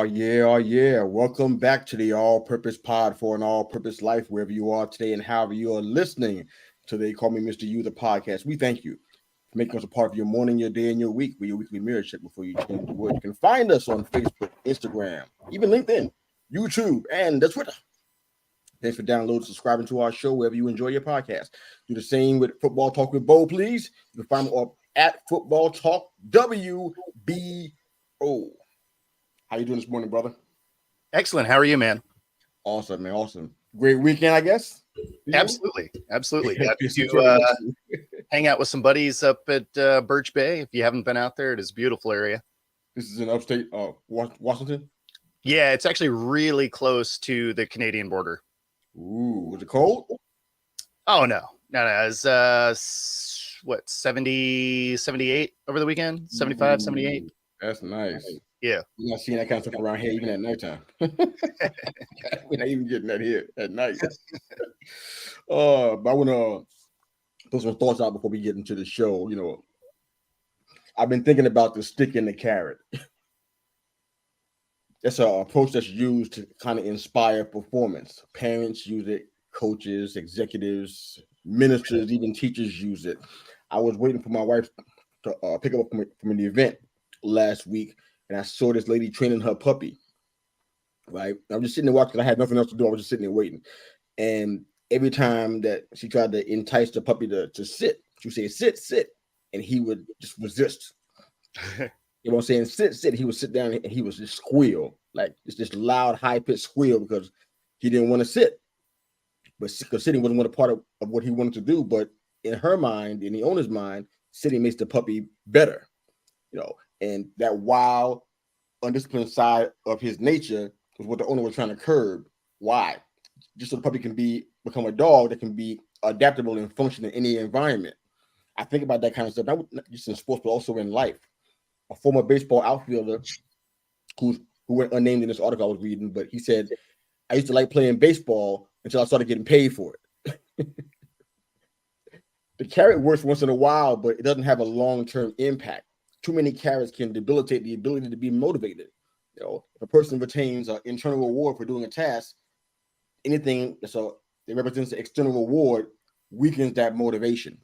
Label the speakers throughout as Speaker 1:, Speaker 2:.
Speaker 1: Yeah. Welcome back to the All Purpose Pod for an All Purpose Life, wherever you are today and however you are listening to They Call Me Mr. You, the podcast. We thank you for making us a part of your morning, your day, and your week with your weekly mirror check before you change the world. You can find us on Facebook, Instagram, even LinkedIn, YouTube, and the Twitter. Thanks for downloading, subscribing to our show wherever you enjoy your podcast. Do the same with Football Talk with Bo, please. You can find me up at Football Talk WBO. How you doing this morning, brother?
Speaker 2: Excellent. How are you, man?
Speaker 1: Awesome, man. Awesome. Great weekend, I guess.
Speaker 2: Absolutely. Got to hang out with some buddies up at Birch Bay. If you haven't been out there, it is a beautiful area.
Speaker 1: This is in upstate Washington?
Speaker 2: Yeah, it's actually really close to the Canadian border.
Speaker 1: Ooh, was it cold?
Speaker 2: Oh, no. It's 70, 78 over the weekend? 75, 78?
Speaker 1: That's nice.
Speaker 2: Yeah.
Speaker 1: We're not seeing that kind of stuff around here even at nighttime. We're not even getting that here at night. But I want to put some thoughts out before we get into the show. You know, I've been thinking about the stick and the carrot. That's an approach that's used to kind of inspire performance. Parents use it, coaches, executives, ministers, even teachers use it. I was waiting for my wife to pick up from an event last week, and I saw this lady training her puppy. Right, I'm just sitting there watching. I had nothing else to do. I was just sitting there waiting, and every time that she tried to entice the puppy to sit, she would say, "Sit," and he would just resist. You know what I'm saying? Sit. He would sit down and he was just squeal, like it's this loud, high-pitched squeal because he didn't want to sit. But because sitting wasn't one part of what he wanted to do. But in her mind, in the owner's mind, sitting makes the puppy better. You know, and that wild, undisciplined side of his nature was what the owner was trying to curb. Why? Just so the puppy can become a dog that can be adaptable and function in any environment. I think about that kind of stuff, not just in sports, but also in life. A former baseball outfielder who went unnamed in this article I was reading, but he said, I used to like playing baseball until I started getting paid for it. The carrot works once in a while, but it doesn't have a long-term impact. Too many carrots can debilitate the ability to be motivated. You know, if a person retains an internal reward for doing a task, anything that represents an external reward weakens that motivation.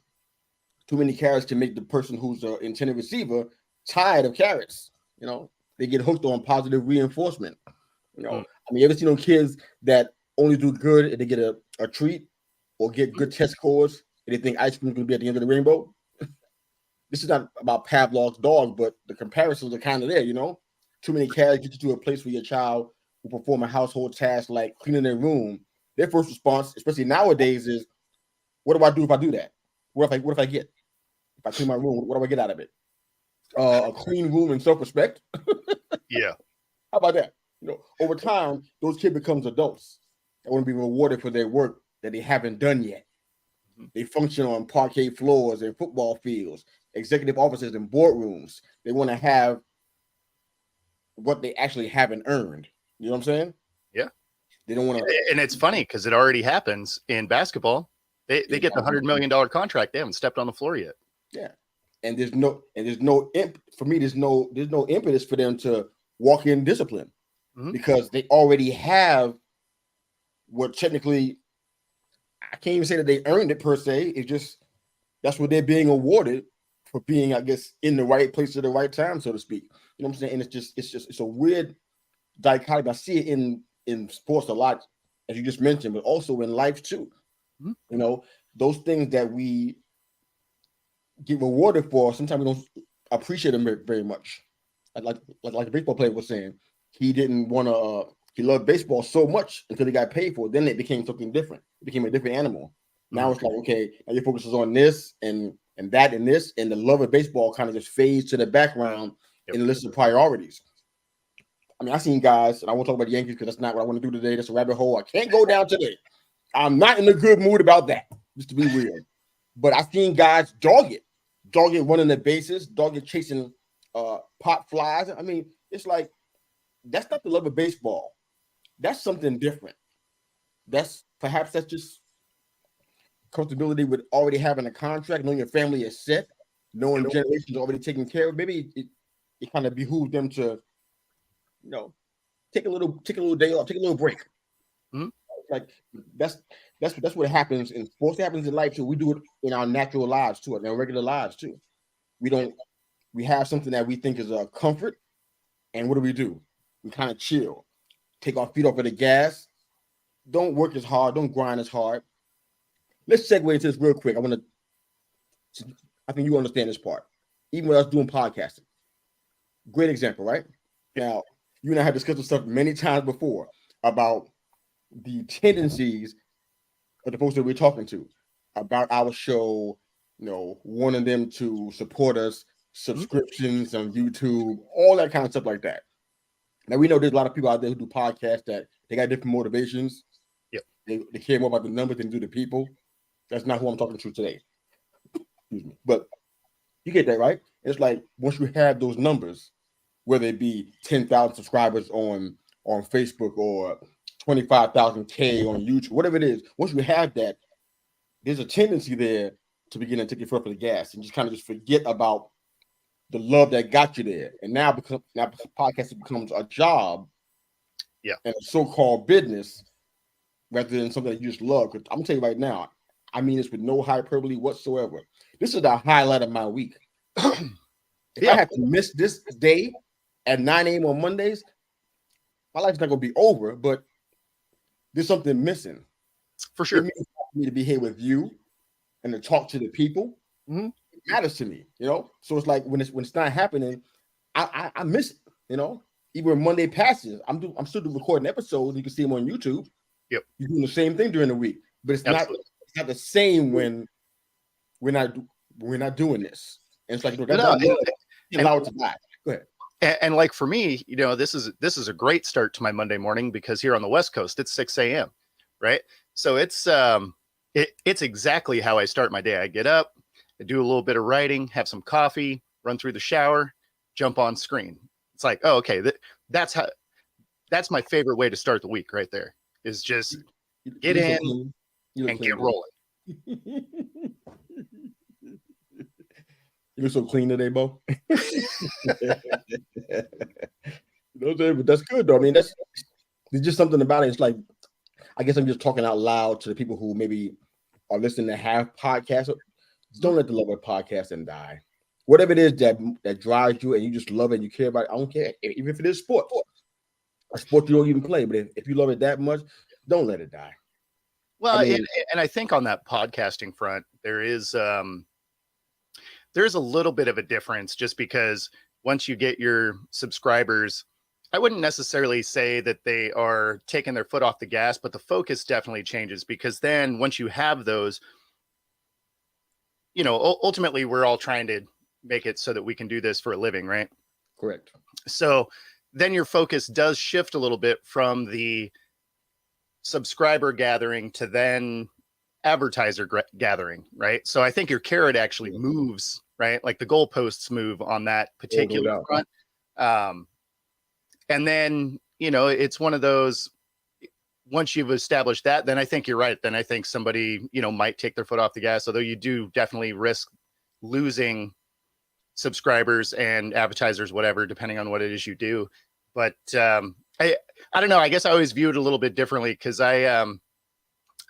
Speaker 1: Too many carrots can make the person who's an intended receiver tired of carrots. You know, they get hooked on positive reinforcement. You know, I mean, you ever seen those kids that only do good if they get a treat or get good test scores and they think ice cream is going to be at the end of the rainbow? This is not about Pavlov's dog, but the comparisons are kind of there, you know? Too many carrots get you to a place where your child will perform a household task like cleaning their room. Their first response, especially nowadays, is, what do I do if I do that? What if I get? If I clean my room, what do I get out of it? A clean room and self-respect.
Speaker 2: Yeah.
Speaker 1: How about that? You know, over time, those kids becomes adults that want to be rewarded for their work that they haven't done yet. They function on parquet floors and football fields, executive offices and boardrooms. They want to have what they actually haven't earned. You know what I'm saying?
Speaker 2: Yeah.
Speaker 1: They don't want to.
Speaker 2: And it's funny because it already happens in basketball. They get the $100 million contract. They haven't stepped on the floor yet.
Speaker 1: Yeah. And there's no for me, there's no impetus for them to walk in discipline because they already have what technically, I can't even say that they earned it per se. It's just that's what they're being awarded for being, I guess, in the right place at the right time, so to speak. You know what I'm saying? And it's a weird dichotomy. I see it in sports a lot, as you just mentioned, but also in life too. You know, those things that we get rewarded for, sometimes we don't appreciate them very much. Like the baseball player was saying, he didn't want to. He loved baseball so much until he got paid for it. Then it became something different. It became a different animal. Now it's like, okay, now your focus is on this and that and this, and the love of baseball kind of just fades to the background in the list of priorities. I mean, I've seen guys, and I won't talk about the Yankees because that's not what I want to do today. That's a rabbit hole I can't go down today. I'm not in a good mood about that, just to be real. But I've seen guys dog it running the bases, dog it chasing pop flies. I mean, it's like, that's not the love of baseball. That's something different. That's just comfortability with already having a contract, knowing your family is set, knowing generations already taken care of. Maybe it kind of behooves them to, you know, take a little day off, take a little break.
Speaker 2: Mm-hmm.
Speaker 1: Like that's what happens in sports. It happens in life too. We do it in our natural lives too, in our regular lives too. We have something that we think is a comfort, and what do? We kind of chill, take our feet off of the gas. Don't work as hard. Don't grind as hard. Let's segue into this real quick. I think you understand this part. Even with us doing podcasting, great example, right? Now, you and I have discussed this stuff many times before about the tendencies of the folks that we're talking to about our show, wanting them to support us, subscriptions on YouTube, all that kind of stuff like that. Now, we know there's a lot of people out there who do podcasts that they got different motivations.
Speaker 2: Yep.
Speaker 1: They care more about the numbers than do the people. That's not who I'm talking to today. Excuse me. But you get that, right? It's like once you have those numbers, whether it be 10,000 subscribers on Facebook or 25,000 K on YouTube, whatever it is, once you have that, there's a tendency there to begin to take your foot off the gas and just kind of just forget about the love that got you there. And now podcasting becomes a job, and a so-called business rather than something that you just love. Because I'm gonna tell you right now, I mean this with no hyperbole whatsoever. This is the highlight of my week. If I have to miss this day at 9 a.m. on Mondays, my life's not gonna be over, but there's something missing.
Speaker 2: For sure.
Speaker 1: It means for me to be here with you and to talk to the people.
Speaker 2: Mm-hmm.
Speaker 1: It matters to me, So it's like when it's not happening, I miss it, Even when Monday passes, I'm still recording episodes. You can see them on YouTube.
Speaker 2: Yep.
Speaker 1: You're doing the same thing during the week, but it's not the same when we're not doing this. And it's like allow it to die. Go ahead.
Speaker 2: And like for me, this is a great start to my Monday morning because here on the West Coast it's 6 a.m. right? So it's exactly how I start my day. I get up, I do a little bit of writing, have some coffee, run through the shower, jump on screen. It's like, oh, okay, that's my favorite way to start the week right there. Is just get in and get rolling.
Speaker 1: You look so clean today, Bo. But that's good though. I mean, there's just something about it. It's like, I guess I'm just talking out loud to the people who maybe are listening to have podcasts. Don't let the love of podcasting die. Whatever it is that drives you and you just love it and you care about it, I don't care. Even if it is sport. A sport you don't even play, but if you love it that much, don't let it die.
Speaker 2: Well, and I think on that podcasting front, there is a little bit of a difference just because once you get your subscribers, I wouldn't necessarily say that they are taking their foot off the gas, but the focus definitely changes because then once you have those, ultimately we're all trying to make it so that we can do this for a living, right?
Speaker 1: Correct.
Speaker 2: So then your focus does shift a little bit from the subscriber gathering to then advertiser gathering, right? So I think your carrot actually moves, right? Like the goalposts move on that particular front. And then, it's one of those, once you've established that, then I think you're right. Then I think somebody, might take their foot off the gas, although you do definitely risk losing subscribers and advertisers, whatever, depending on what it is you do. But I don't know. I guess I always view it a little bit differently because I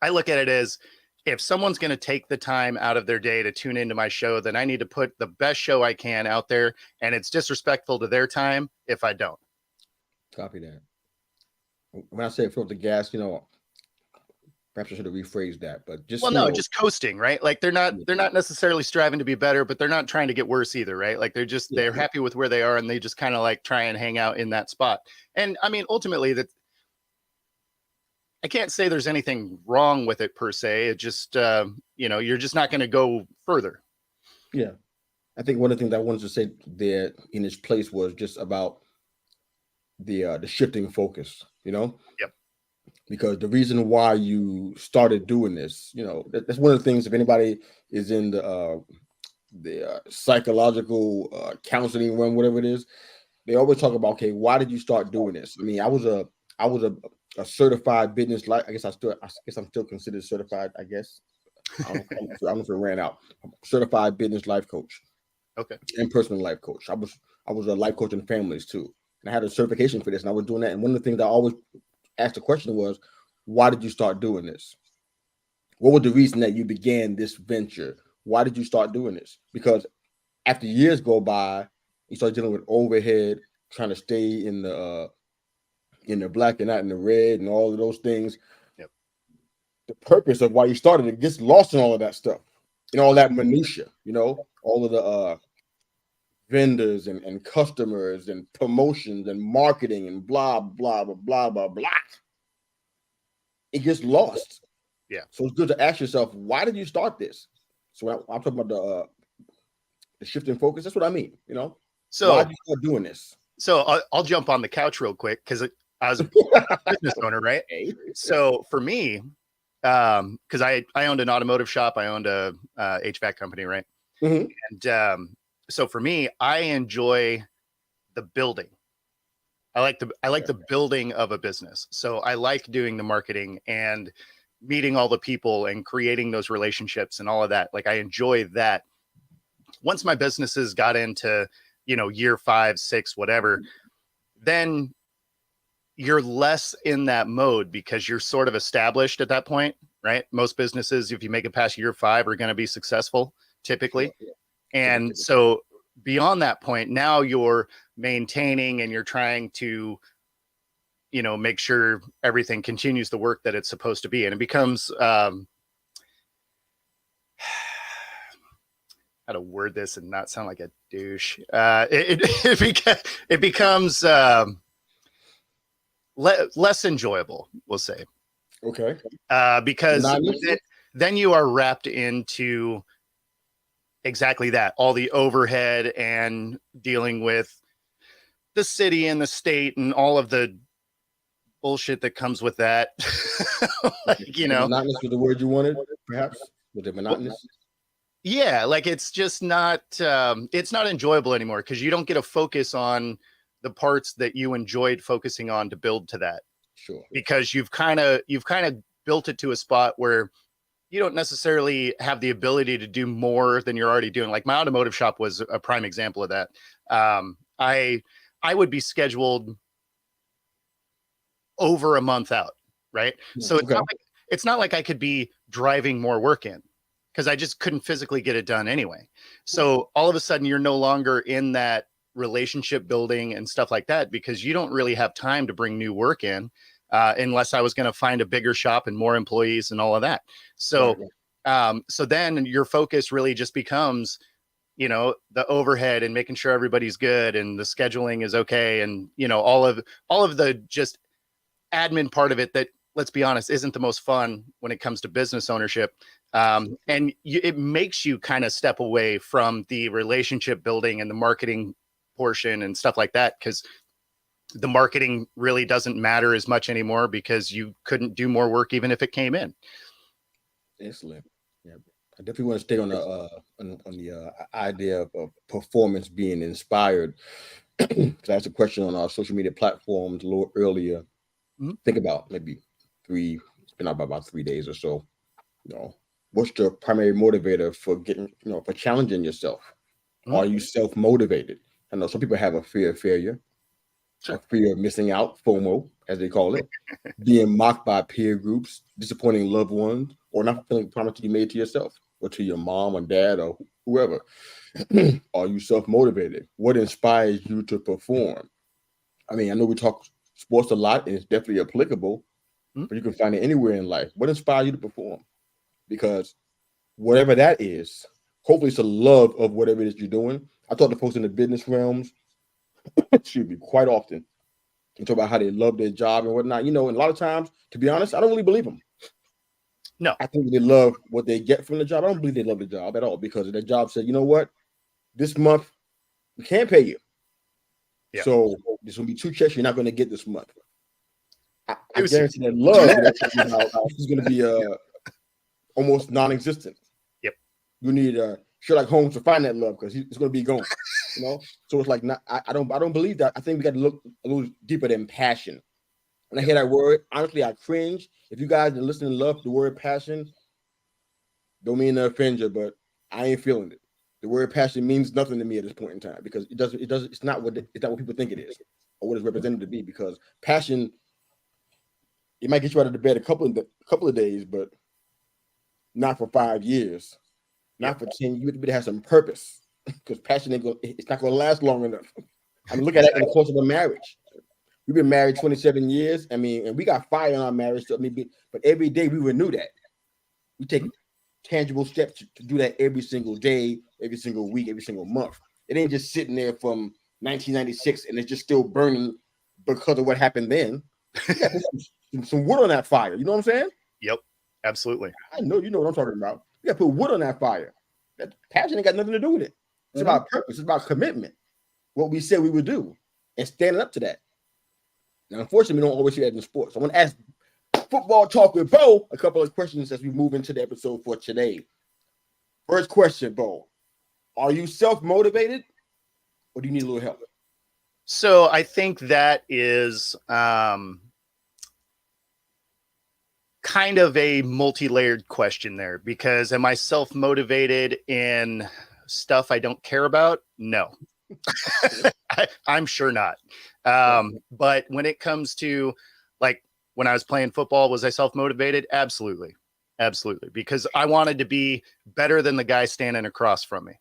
Speaker 2: look at it as if someone's going to take the time out of their day to tune into my show, then I need to put the best show I can out there. And it's disrespectful to their time if I don't.
Speaker 1: Copy that. When I say fill up the gas, perhaps I should have rephrased that, but just
Speaker 2: just coasting, right? Like they're not necessarily striving to be better, but they're not trying to get worse either, right? Like they're happy with where they are and they just kind of like try and hang out in that spot. And I mean, ultimately that I can't say there's anything wrong with it per se. It just you're just not going to go further.
Speaker 1: Yeah. I think one of the things I wanted to say there in its place was just about the shifting focus,
Speaker 2: Yep.
Speaker 1: Because the reason why you started doing this, that's one of the things. If anybody is in the psychological counseling realm, whatever it is, they always talk about, okay, why did you start doing this? I mean, I was a certified business life. I guess I'm still considered certified. I guess I don't know if it ran out. Certified business life coach.
Speaker 2: Okay.
Speaker 1: And personal life coach. I was a life coach in families too. and I had a certification for this, and I was doing that. And one of the things I always asked the question was, why did you start doing this? What was the reason that you began this venture? Why did you start doing this? Because after years go by, you start dealing with overhead, trying to stay in the black and not in the red, and all of those things.
Speaker 2: Yep.
Speaker 1: The purpose of why you started it gets lost in all of that stuff, and all that minutia. All of the vendors and customers and promotions and marketing and blah blah blah blah blah blah. It gets lost.
Speaker 2: Yeah.
Speaker 1: So it's good to ask yourself, why did you start this? So I'm talking about the shift in focus. That's what I mean.
Speaker 2: So
Speaker 1: why did you start doing this?
Speaker 2: So I'll jump on the couch real quick because I was a business owner, right?
Speaker 1: Okay.
Speaker 2: So for me, because I owned an automotive shop, I owned a HVAC company, right?
Speaker 1: Mm-hmm.
Speaker 2: And so for me, I enjoy the building. I like the building of a business. So I like doing the marketing and meeting all the people and creating those relationships and all of that. Like I enjoy that. Once my businesses got into, year 5, 6, whatever, then you're less in that mode because you're sort of established at that point, right? Most businesses, if you make it past year 5, are going to be successful typically.
Speaker 1: Yeah.
Speaker 2: And so beyond that point, now you're maintaining and you're trying to, make sure everything continues the work that it's supposed to be. And it becomes, how to word this and not sound like a douche. It becomes less enjoyable, we'll say.
Speaker 1: Okay.
Speaker 2: Because then you are wrapped into exactly that, all the overhead and dealing with the city and the state and all of the bullshit that comes with that.
Speaker 1: Monotonous was the word you wanted, perhaps? Was it monotonous?
Speaker 2: Yeah, like it's just not it's not enjoyable anymore because you don't get a focus on the parts that you enjoyed focusing on to build to that.
Speaker 1: Sure.
Speaker 2: Because you've kind of built it to a spot where you don't necessarily have the ability to do more than you're already doing. Like my automotive shop was a prime example of that. I would be scheduled over a month out, right? So it's not like I could be driving more work in because I just couldn't physically get it done anyway. So all of a sudden you're no longer in that relationship building and stuff like that because you don't really have time to bring new work in unless I was going to find a bigger shop and more employees and all of that. So, so then your focus really just becomes, the overhead and making sure everybody's good and the scheduling is okay. And, all of the just admin part of it that, let's be honest, isn't the most fun when it comes to business ownership. And it makes you kind of step away from the relationship building and the marketing portion and stuff like that. Cause the marketing really doesn't matter as much anymore because you couldn't do more work even if it came in.
Speaker 1: Excellent. Yeah, I definitely want to stay on the idea of performance being inspired. Because I asked a question on our social media platforms a little earlier. Mm-hmm. Think about maybe it's been out about 3 days or so. What's your primary motivator for getting, for challenging yourself? Mm-hmm. Are you self-motivated? I know some people have a fear of failure. Sure. A fear of missing out, FOMO, as they call it, being mocked by peer groups, disappointing loved ones, or not fulfilling the promise you made to yourself or to your mom or dad or whoever. Are you self-motivated? What inspires you to perform? I mean, I know we talk sports a lot and it's definitely applicable, but you can find it anywhere in life. What inspires you to perform? Because whatever that is, hopefully it's a love of whatever it is you're doing. I talk to folks in the business realms, excuse me, quite often, and talk about how they love their job and whatnot. And a lot of times, to be honest, I don't really believe them.
Speaker 2: No.
Speaker 1: I think they love what they get from the job. I don't believe they love the job at all because their job said, you know what? This month, we can't pay you. Yeah. So there's going to be 2 checks you're not going to get this month. I guarantee that love is going to be almost non-existent.
Speaker 2: Yep.
Speaker 1: You need Sherlock Holmes to find that love because it's going to be gone. So it's like I don't believe that. I think we got to look a little deeper than passion. When I hear that word, honestly, I cringe. If you guys are listening and love the word passion, don't mean to offend you, but I ain't feeling it. The word passion means nothing to me at this point in time because it's not what people think it is. or what it's represented to be, because passion, it might get you out of the bed a couple of days, but not for 5 years, not for 10. You have to have some purpose, because passion it's not going to last long enough. I mean, look at that in the course of a marriage. We've been married 27 years. I mean, and we got fire in our marriage. So, I mean, but every day we renew that. We take tangible steps to do that every single day, every single week, every single month. It ain't just sitting there from 1996 and it's just still burning because of what happened then. You got to put some wood on that fire. You know what I'm saying?
Speaker 2: Yep, absolutely.
Speaker 1: I know you know what I'm talking about. You got to put wood on that fire. That passion ain't got nothing to do with it. It's about purpose. It's about commitment. What we said we would do and standing up to that. Now, unfortunately, we don't always see that in sports. I want to ask Football Talk with Bo a couple of questions as we move into the episode for today. First question, Bo. Are you self-motivated or do you need a little help?
Speaker 2: So I think that is kind of a multi-layered question there, because am I self-motivated in stuff I don't care about? No. I'm sure not. But when it comes to, like, when I was playing football, was I self-motivated? Absolutely. Absolutely. Because I wanted to be better than the guy standing across from me.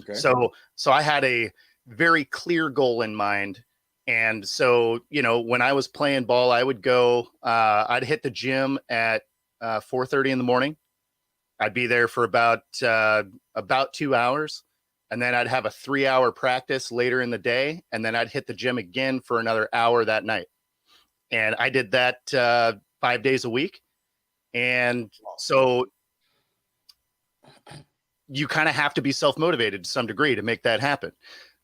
Speaker 2: Okay. So I had a very clear goal in mind. And so, when I was playing ball, I would go, I'd hit the gym at 4:30 in the morning. I'd be there for about 2 hours. And then I'd have a 3-hour practice later in the day. And then I'd hit the gym again for another hour that night. And I did that 5 days a week. And so you kind of have to be self-motivated to some degree to make that happen.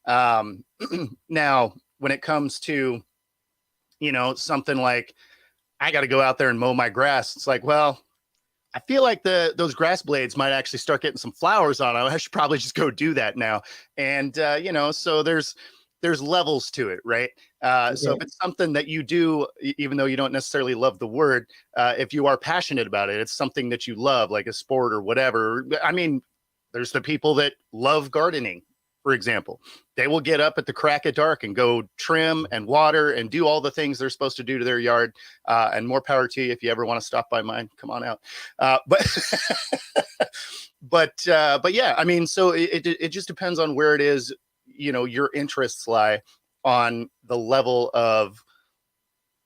Speaker 2: Now, when it comes to, something like, I got to go out there and mow my grass, it's like, well, I feel like those grass blades might actually start getting some flowers on them. I should probably just go do that now. And, so there's levels to it, right? So if it's something that you do, even though you don't necessarily love the word, if you are passionate about it, it's something that you love, like a sport or whatever. I mean, there's the people that love gardening, for example. They will get up at the crack of dark and go trim and water and do all the things they're supposed to do to their yard. And more power to you. If you ever want to stop by mine, come on out. But yeah, I mean, so it just depends on where it is, your interests lie on the level of,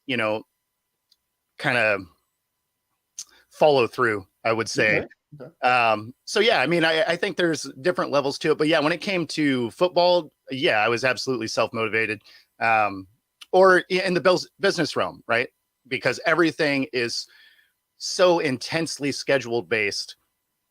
Speaker 2: kind of follow through, I would say. Okay. So yeah, I mean, I think there's different levels to it, but yeah, when it came to football, yeah, I was absolutely self-motivated, or in the business realm, right? Because everything is so intensely scheduled based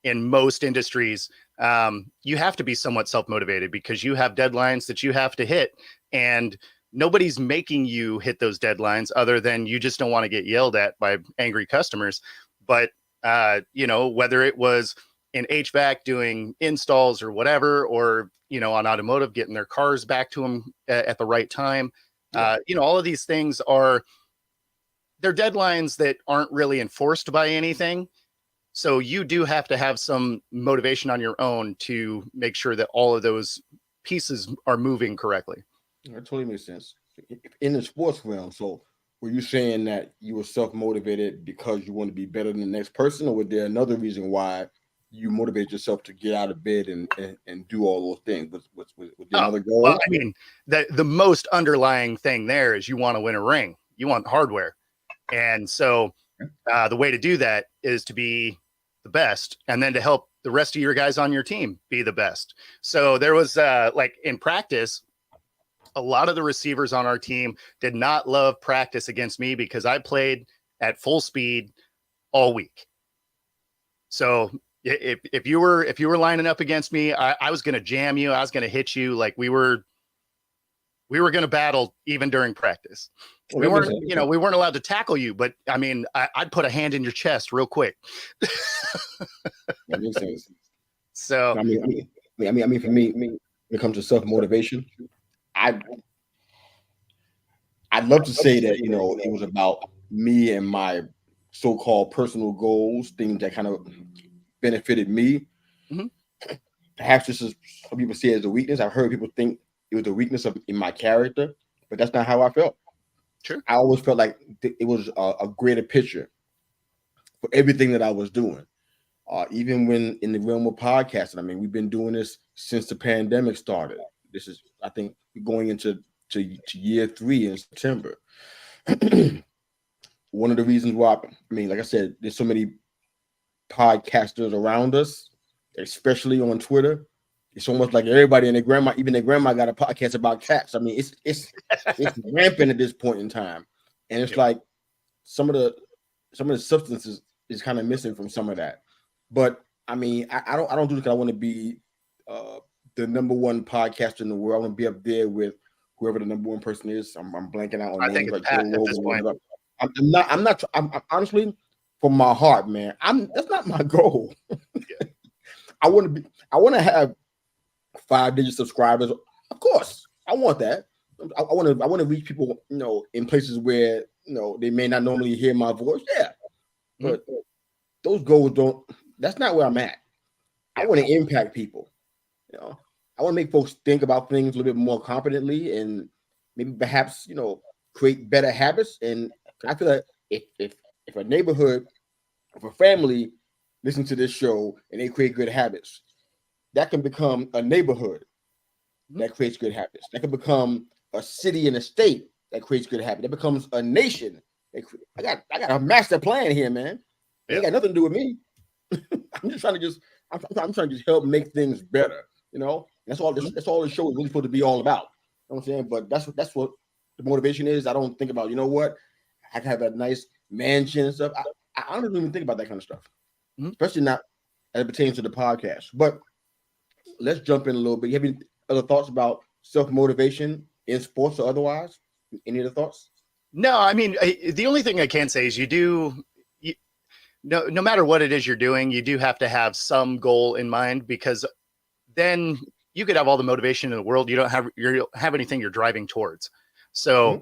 Speaker 2: in most industries. You have to be somewhat self-motivated because you have deadlines that you have to hit, and nobody's making you hit those deadlines other than you just don't want to get yelled at by angry customers. But whether it was in HVAC doing installs or whatever, or, on automotive, getting their cars back to them at the right time. All of these things they're deadlines that aren't really enforced by anything. So you do have to have some motivation on your own to make sure that all of those pieces are moving correctly.
Speaker 1: That totally makes sense. In the sports realm, so were you saying that you were self-motivated because you want to be better than the next person, or was there another reason why you motivate yourself to get out of bed and do all those things? Was there another goal?
Speaker 2: Well, I mean, the most underlying thing there is you want to win a ring. You want hardware. And so the way to do that is to be the best, and then to help the rest of your guys on your team be the best. So there was like in practice, a lot of the receivers on our team did not love practice against me because I played at full speed all week. So if you were lining up against me, I was going to jam you. I was going to hit you. Like we were going to battle even during practice. We weren't allowed to tackle you, but I mean, I'd put a hand in your chest real quick.
Speaker 1: That makes sense.
Speaker 2: So
Speaker 1: I mean, for me, when it comes to self-motivation, I'd love to say that, it was about me and my so-called personal goals, things that kind of benefited me. Mm-hmm. Perhaps this is some people see it as a weakness. I've heard people think it was a weakness in my character, but that's not how I felt.
Speaker 2: Sure.
Speaker 1: I always felt like it was a greater picture for everything that I was doing. Even when in the realm of podcasting, I mean, we've been doing this since the pandemic started. This is, I think, going into year 3 in September. One of the reasons why, I mean, like I said, there's so many podcasters around us, especially on Twitter. It's almost like everybody and even their grandma got a podcast about cats. I mean, it's rampant at this point in time, and it's like some of the substances is kind of missing from some of that. But I mean, I don't do this because I want to be the number one podcaster in the world. I want to be up there with whoever the number one person is. I'm blanking out on names like Joe Rogan. I'm honestly, from my heart, man. That's not my goal. I want to have 5-digit subscribers. Of course, I want that. I want to reach people, in places where they may not normally hear my voice. Yeah, but those goals don't. That's not where I'm at. I want to impact people. I want to make folks think about things a little bit more competently and maybe perhaps create better habits. And I feel like if a neighborhood, if a family listen to this show and they create good habits, that can become a neighborhood that creates good habits. That can become a city and a state that creates good habits. That becomes a nation. I got a master plan here, man. It ain't got nothing to do with me. I'm just trying to I'm trying to just help make things better. That's all the show is really supposed to be all about. You know what I'm saying? But that's what the motivation is. I don't think about, I can have a nice mansion and stuff. I don't even think about that kind of stuff, especially not as it pertains to the podcast. But let's jump in a little bit. You have any other thoughts about self-motivation in sports or otherwise? Any other thoughts?
Speaker 2: No, I mean, the only thing I can say is no matter what it is you're doing, you do have to have some goal in mind, because then you could have all the motivation in the world. You don't have anything you're driving towards. So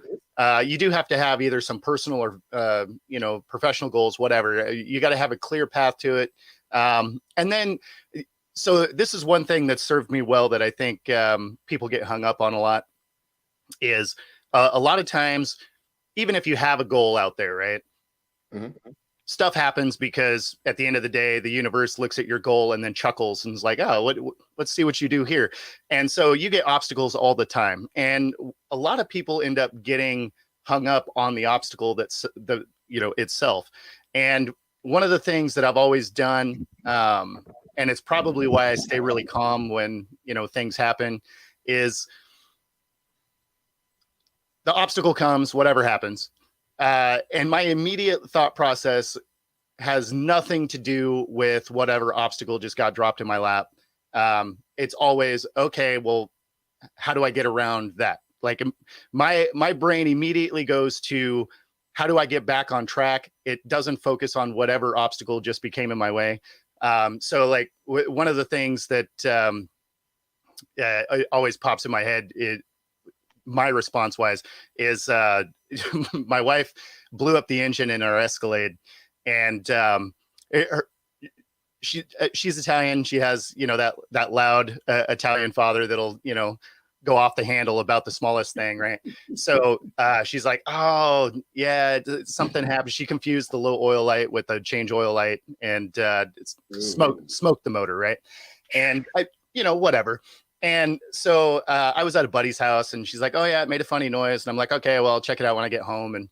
Speaker 2: you do have to have either some personal or, professional goals, whatever. You got to have a clear path to it. And then, so this is one thing that served me well that I think people get hung up on a lot is a lot of times, even if you have a goal out there, right? Stuff happens because at the end of the day, the universe looks at your goal and then chuckles and is like, oh, let's see what you do here. And so you get obstacles all the time. And a lot of people end up getting hung up on the obstacle that's itself. And one of the things that I've always done, and it's probably why I stay really calm when, things happen, is the obstacle comes, whatever happens. And my immediate thought process has nothing to do with whatever obstacle just got dropped in my lap. It's always, okay, well, how do I get around that? Like my brain immediately goes to, how do I get back on track? It doesn't focus on whatever obstacle just became in my way. So like one of the things that always pops in my head, my response wise, is my wife blew up the engine in our Escalade, and she's Italian. She has, that loud Italian father that'll, go off the handle about the smallest thing. Right. So she's like, oh yeah, something happened. She confused the low oil light with the change oil light, and smoked the motor. Right. And whatever. And so I was at a buddy's house, and she's like, oh yeah, it made a funny noise. And I'm like, okay, well, I'll check it out when I get home. And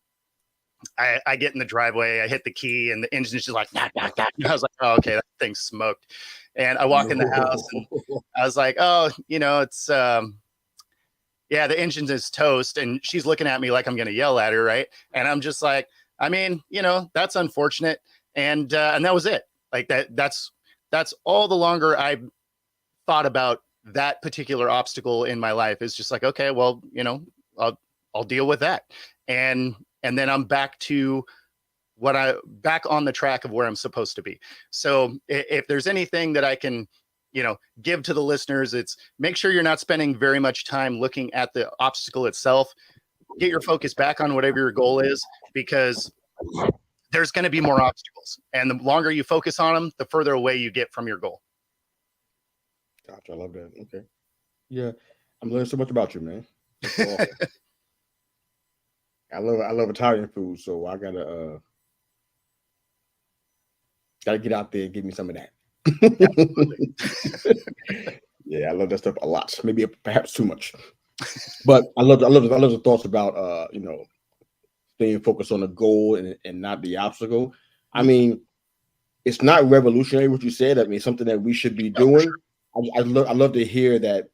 Speaker 2: I get in the driveway, I hit the key, and the engine's just like, knock, knock, knock. And I was like, oh, okay, that thing's smoked. And I walk in the house, and I was like, oh, it's, yeah, the engine is toast. And she's looking at me like I'm going to yell at her. Right. And I'm just like, I mean, that's unfortunate. And that was it. Like that's all the longer I thought about that particular obstacle in my life. Is just like, okay, well, I'll deal with that. And then I'm back to back on the track of where I'm supposed to be. So if there's anything that I can, give to the listeners, it's make sure you're not spending very much time looking at the obstacle itself. Get your focus back on whatever your goal is, because there's going to be more obstacles. And the longer you focus on them, the further away you get from your goal.
Speaker 1: Gotcha. I love that. Okay. Yeah. I'm learning so much about you, man. I love Italian food, so I gotta get out there and give me some of that. Yeah, I love that stuff a lot. Maybe perhaps too much, but I love the thoughts about staying focused on the goal and not the obstacle. I mean, it's not revolutionary what you said. I mean, something that we should be
Speaker 2: Oh, for
Speaker 1: doing.
Speaker 2: sure.
Speaker 1: I love to hear that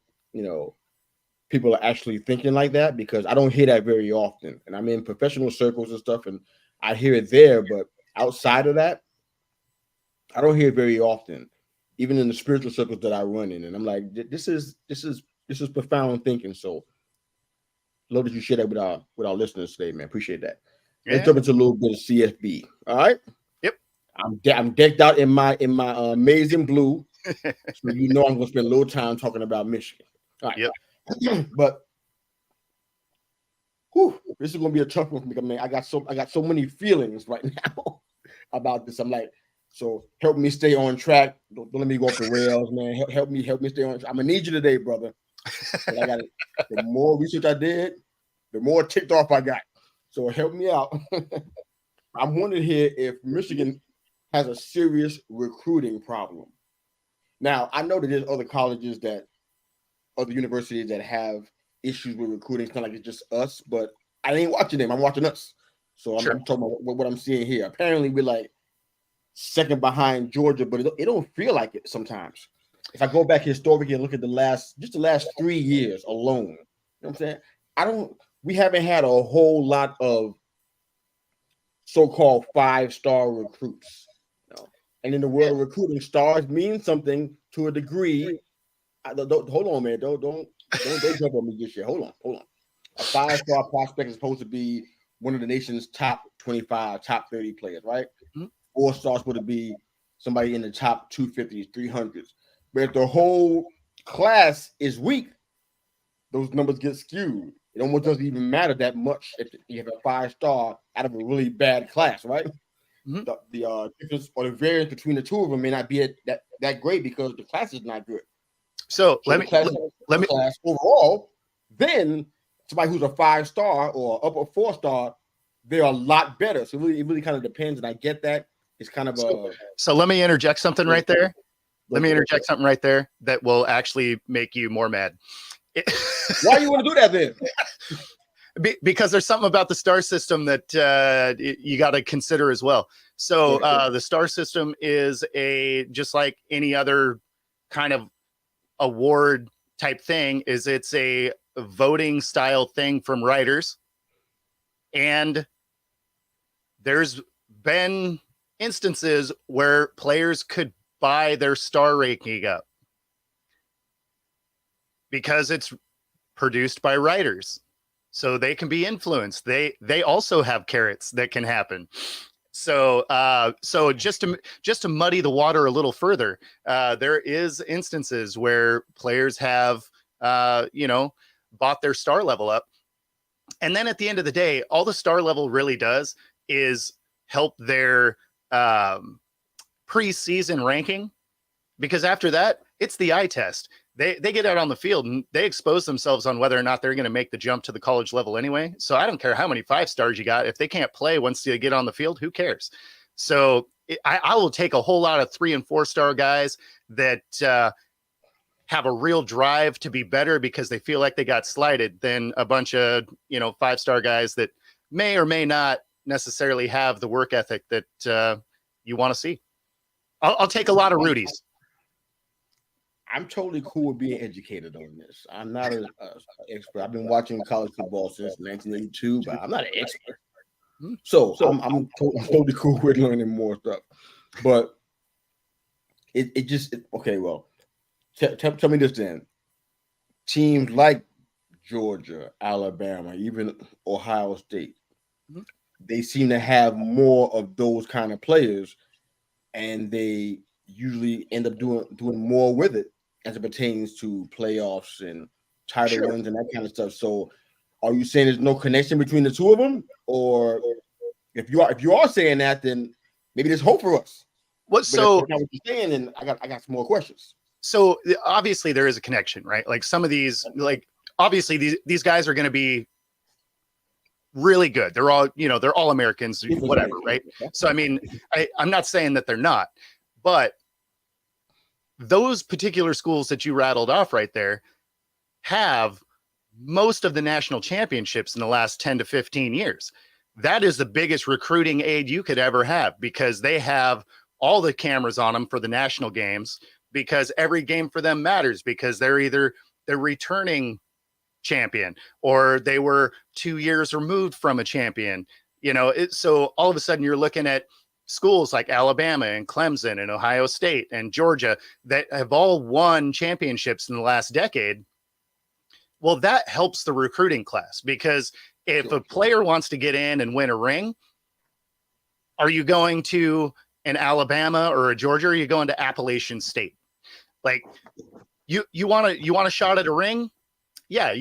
Speaker 1: people are actually thinking like that because I don't hear that very often. And I'm in professional circles and stuff, and I hear it there, but outside of that, I don't hear it very often, even in the spiritual circles that I run in. And I'm like, this is profound thinking. So love that you share that with our listeners today, man. Appreciate that. Let's
Speaker 2: Yeah.
Speaker 1: jump into a little bit of CFB. All right.
Speaker 2: Yep.
Speaker 1: I'm decked out in my amazing blue, so I'm gonna spend a little time talking about Michigan. All right.
Speaker 2: Yep.
Speaker 1: But this is gonna be a tough one for me. I mean, I got so many feelings right now about this. I'm like, so help me stay on track. Don't let me go off the rails, man. Help me stay on track. I'm gonna need you today, brother. But I got the more research I did, the more ticked off I got. So help me out. I'm wondering here if Michigan has a serious recruiting problem. Now, I know that there's other universities that have issues with recruiting. It's not like it's just us, but I ain't watching them. I'm watching us. So I'm talking about what I'm seeing here. Apparently, we're like second behind Georgia, but it don't feel like it sometimes. If I go back historically and look at the last 3 years alone, you know what I'm saying? We haven't had a whole lot of so-called 5-star recruits. And in the world of recruiting, stars mean something to a degree. Hold on, man. Don't jump on me just yet. Hold on. A 5-star prospect is supposed to be one of the nation's top 25, top 30 players, right? Mm-hmm. 4 stars would be somebody in the top 250s, 300s. But if the whole class is weak, those numbers get skewed. It almost doesn't even matter that much if you have a 5-star out of a really bad class, right? Mm-hmm. The difference or the variance between the two of them may not be that great because the class is not good.
Speaker 2: So let me
Speaker 1: class overall. Then somebody who's a 5-star or upper 4-star, they're a lot better. So it really kind of depends, and I get that. It's kind of
Speaker 2: so let me interject something right there. Let me interject something right there that will actually make you more mad.
Speaker 1: Why do you want to do that then?
Speaker 2: Because there's something about the star system that you got to consider as well. So the star system is just like any other kind of award type thing. It's a voting style thing from writers, and there's been instances where players could buy their star ranking up because it's produced by writers, so they can be influenced. They also have carrots that can happen. So just to muddy the water a little further, there is instances where players have bought their star level up, and then at the end of the day, all the star level really does is help their preseason ranking, because after that, it's the eye test. They get out on the field and they expose themselves on whether or not they're going to make the jump to the college level anyway. So I don't care how many 5-stars you got. If they can't play once they get on the field, who cares? So I will take a whole lot of 3- and 4-star guys that have a real drive to be better because they feel like they got slighted than a bunch of 5-star guys that may or may not necessarily have the work ethic that you want to see. I'll take a lot of Rudies.
Speaker 1: I'm totally cool with being educated on this. I'm not an expert. I've been watching college football since 1982, but I'm not an expert. So I'm totally cool with learning more stuff. But okay. Well, tell me this then. Teams like Georgia, Alabama, even Ohio State, they seem to have more of those kind of players, and they usually end up doing more with it as it pertains to playoffs and title runs and that kind of stuff. So are you saying there's no connection between the two of them? Or if you are saying that, then maybe there's hope for us.
Speaker 2: What you're
Speaker 1: saying, and I got some more questions.
Speaker 2: So obviously there is a connection, right? Like some of these, like obviously these guys are going to be really good. They're all, they're all Americans, whatever, right? So, I mean, I'm not saying that they're not, but those particular schools that you rattled off right there have most of the national championships in the last 10 to 15 years. That is the biggest recruiting aid you could ever have, because they have all the cameras on them for the national games, because every game for them matters, because they're either the returning champion or they were 2 years removed from a champion. So all of a sudden you're looking at schools like Alabama and Clemson and Ohio State and Georgia that have all won championships in the last decade. Well, that helps the recruiting class, because if a player wants to get in and win a ring, are you going to an Alabama or a Georgia? Or are you going to Appalachian State? Like, you want a shot at a ring? Yeah,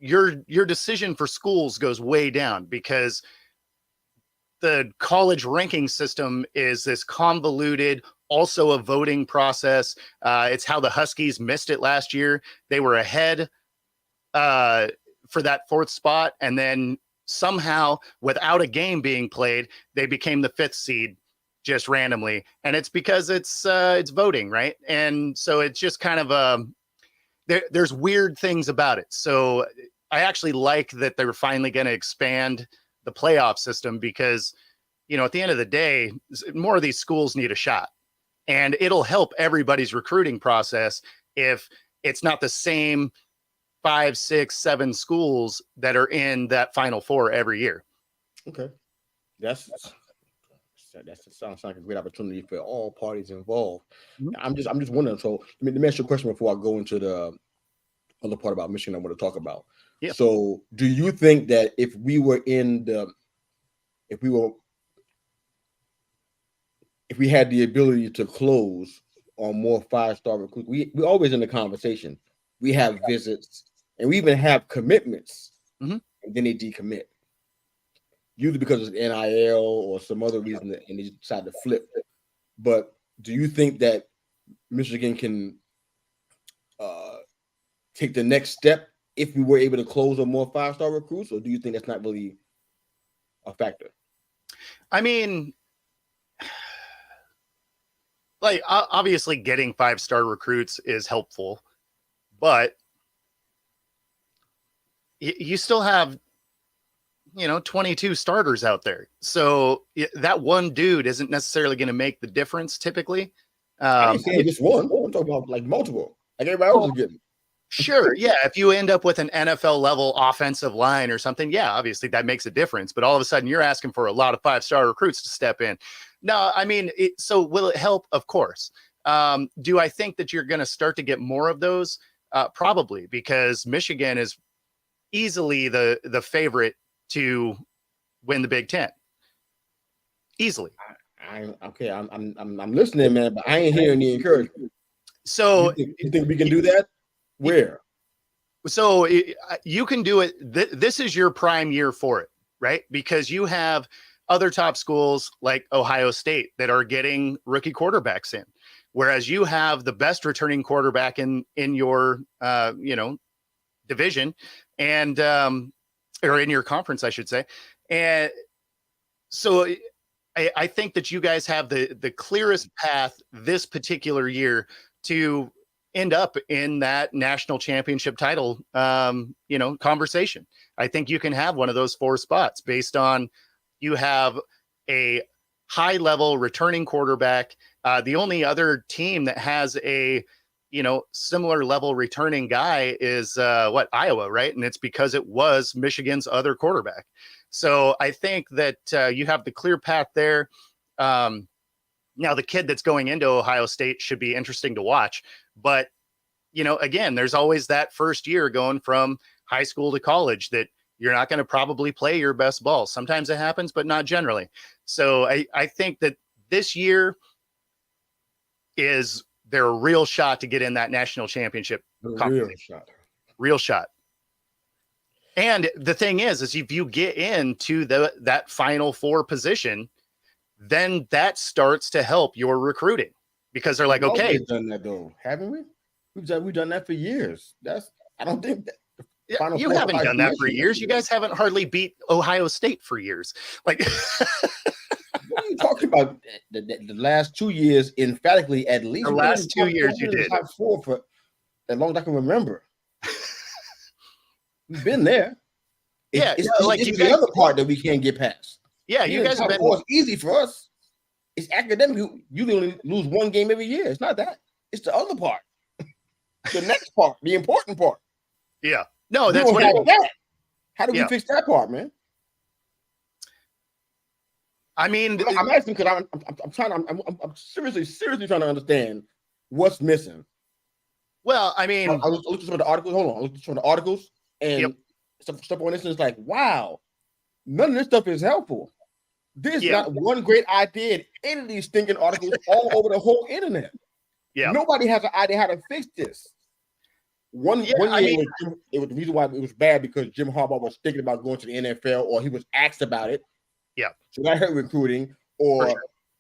Speaker 2: your decision for schools goes way down, because the college ranking system is this convoluted, also a voting process. It's how the Huskies missed it last year. They were ahead for that fourth spot, and then somehow, without a game being played, they became the fifth seed just randomly. And it's because it's voting, right? And so it's just kind of there's weird things about it. So I actually like that they're finally going to expand the playoff system, because, at the end of the day, more of these schools need a shot, and it'll help everybody's recruiting process if it's not the same 5, 6, 7 schools that are in that Final Four every year.
Speaker 1: Okay. That sounds like a great opportunity for all parties involved. Mm-hmm. I'm just wondering. So let me ask you a question before I go into the other part about Michigan I want to talk about.
Speaker 2: Yeah.
Speaker 1: So do you think that if we had the ability to close on more 5-star recruits, we're always in the conversation. We have visits and we even have commitments,
Speaker 2: mm-hmm.
Speaker 1: and then they decommit. Usually because of NIL or some other reason, and they decide to flip. But do you think that Michigan can take the next step if we were able to close on more 5-star recruits, or do you think that's not really a factor?
Speaker 2: I mean, like, obviously getting 5-star recruits is helpful, but you still have, 22 starters out there. So that one dude isn't necessarily going to make the difference typically.
Speaker 1: I ain't saying just one. I'm talking about like multiple, like everybody else is getting.
Speaker 2: Sure. Yeah. If you end up with an NFL level offensive line or something, yeah, obviously that makes a difference. But all of a sudden you're asking for a lot of 5-star recruits to step in. No, I mean, so will it help? Of course. Do I think that you're going to start to get more of those? Probably, because Michigan is easily the favorite to win the Big Ten. Easily.
Speaker 1: I'm listening, man, but I ain't hearing the encouragement.
Speaker 2: So
Speaker 1: you think we can do that? Where?
Speaker 2: So you can do it. This is your prime year for it, right? Because you have other top schools like Ohio State that are getting rookie quarterbacks in, whereas you have the best returning quarterback in your division, and or in your conference, I should say. And so I think that you guys have the clearest path this particular year to end up in that national championship title, conversation. I think you can have one of those 4 spots based on you have a high level returning quarterback. The only other team that has a, similar level returning guy is Iowa, right? And it's because it was Michigan's other quarterback. So I think that you have the clear path there. Now the kid that's going into Ohio State should be interesting to watch, but again, there's always that first year going from high school to college that you're not going to probably play your best ball. Sometimes it happens, but not generally. So I think that this year is their real shot to get in that national championship. Real shot. And the thing is if you get into that Final Four position, then that starts to help your recruiting, because they're like, okay,
Speaker 1: we've done that though, haven't we? We've done that for years. I don't think that
Speaker 2: Yeah, you haven't done that for years. You guys haven't hardly beat Ohio State for years. Like,
Speaker 1: what are you talking about? The last 2 years, emphatically, at least
Speaker 2: the last 2 years you did.
Speaker 1: Top 4 for as long as I can remember. We've been there. It's the other part that we can't get past.
Speaker 2: Yeah, you guys have been.
Speaker 1: It's easy for us. It's academic. You only lose one game every year. It's not that. It's the other part. The next part, the important part.
Speaker 2: Yeah. No, that's what
Speaker 1: that. How do we fix that part, man?
Speaker 2: I mean,
Speaker 1: I'm asking because I'm seriously trying to understand what's missing.
Speaker 2: Well, I mean,
Speaker 1: I looked at some of the articles. Hold on, I looked at some of the articles and some stuff on this, and it's like, wow, none of this stuff is helpful. There's not one great idea in any of these stinking articles all over the whole internet. Yeah, nobody has an idea how to fix this. One year, it was the reason why it was bad because Jim Harbaugh was thinking about going to the NFL, or he was asked about it. Yeah, so that hurt recruiting. Or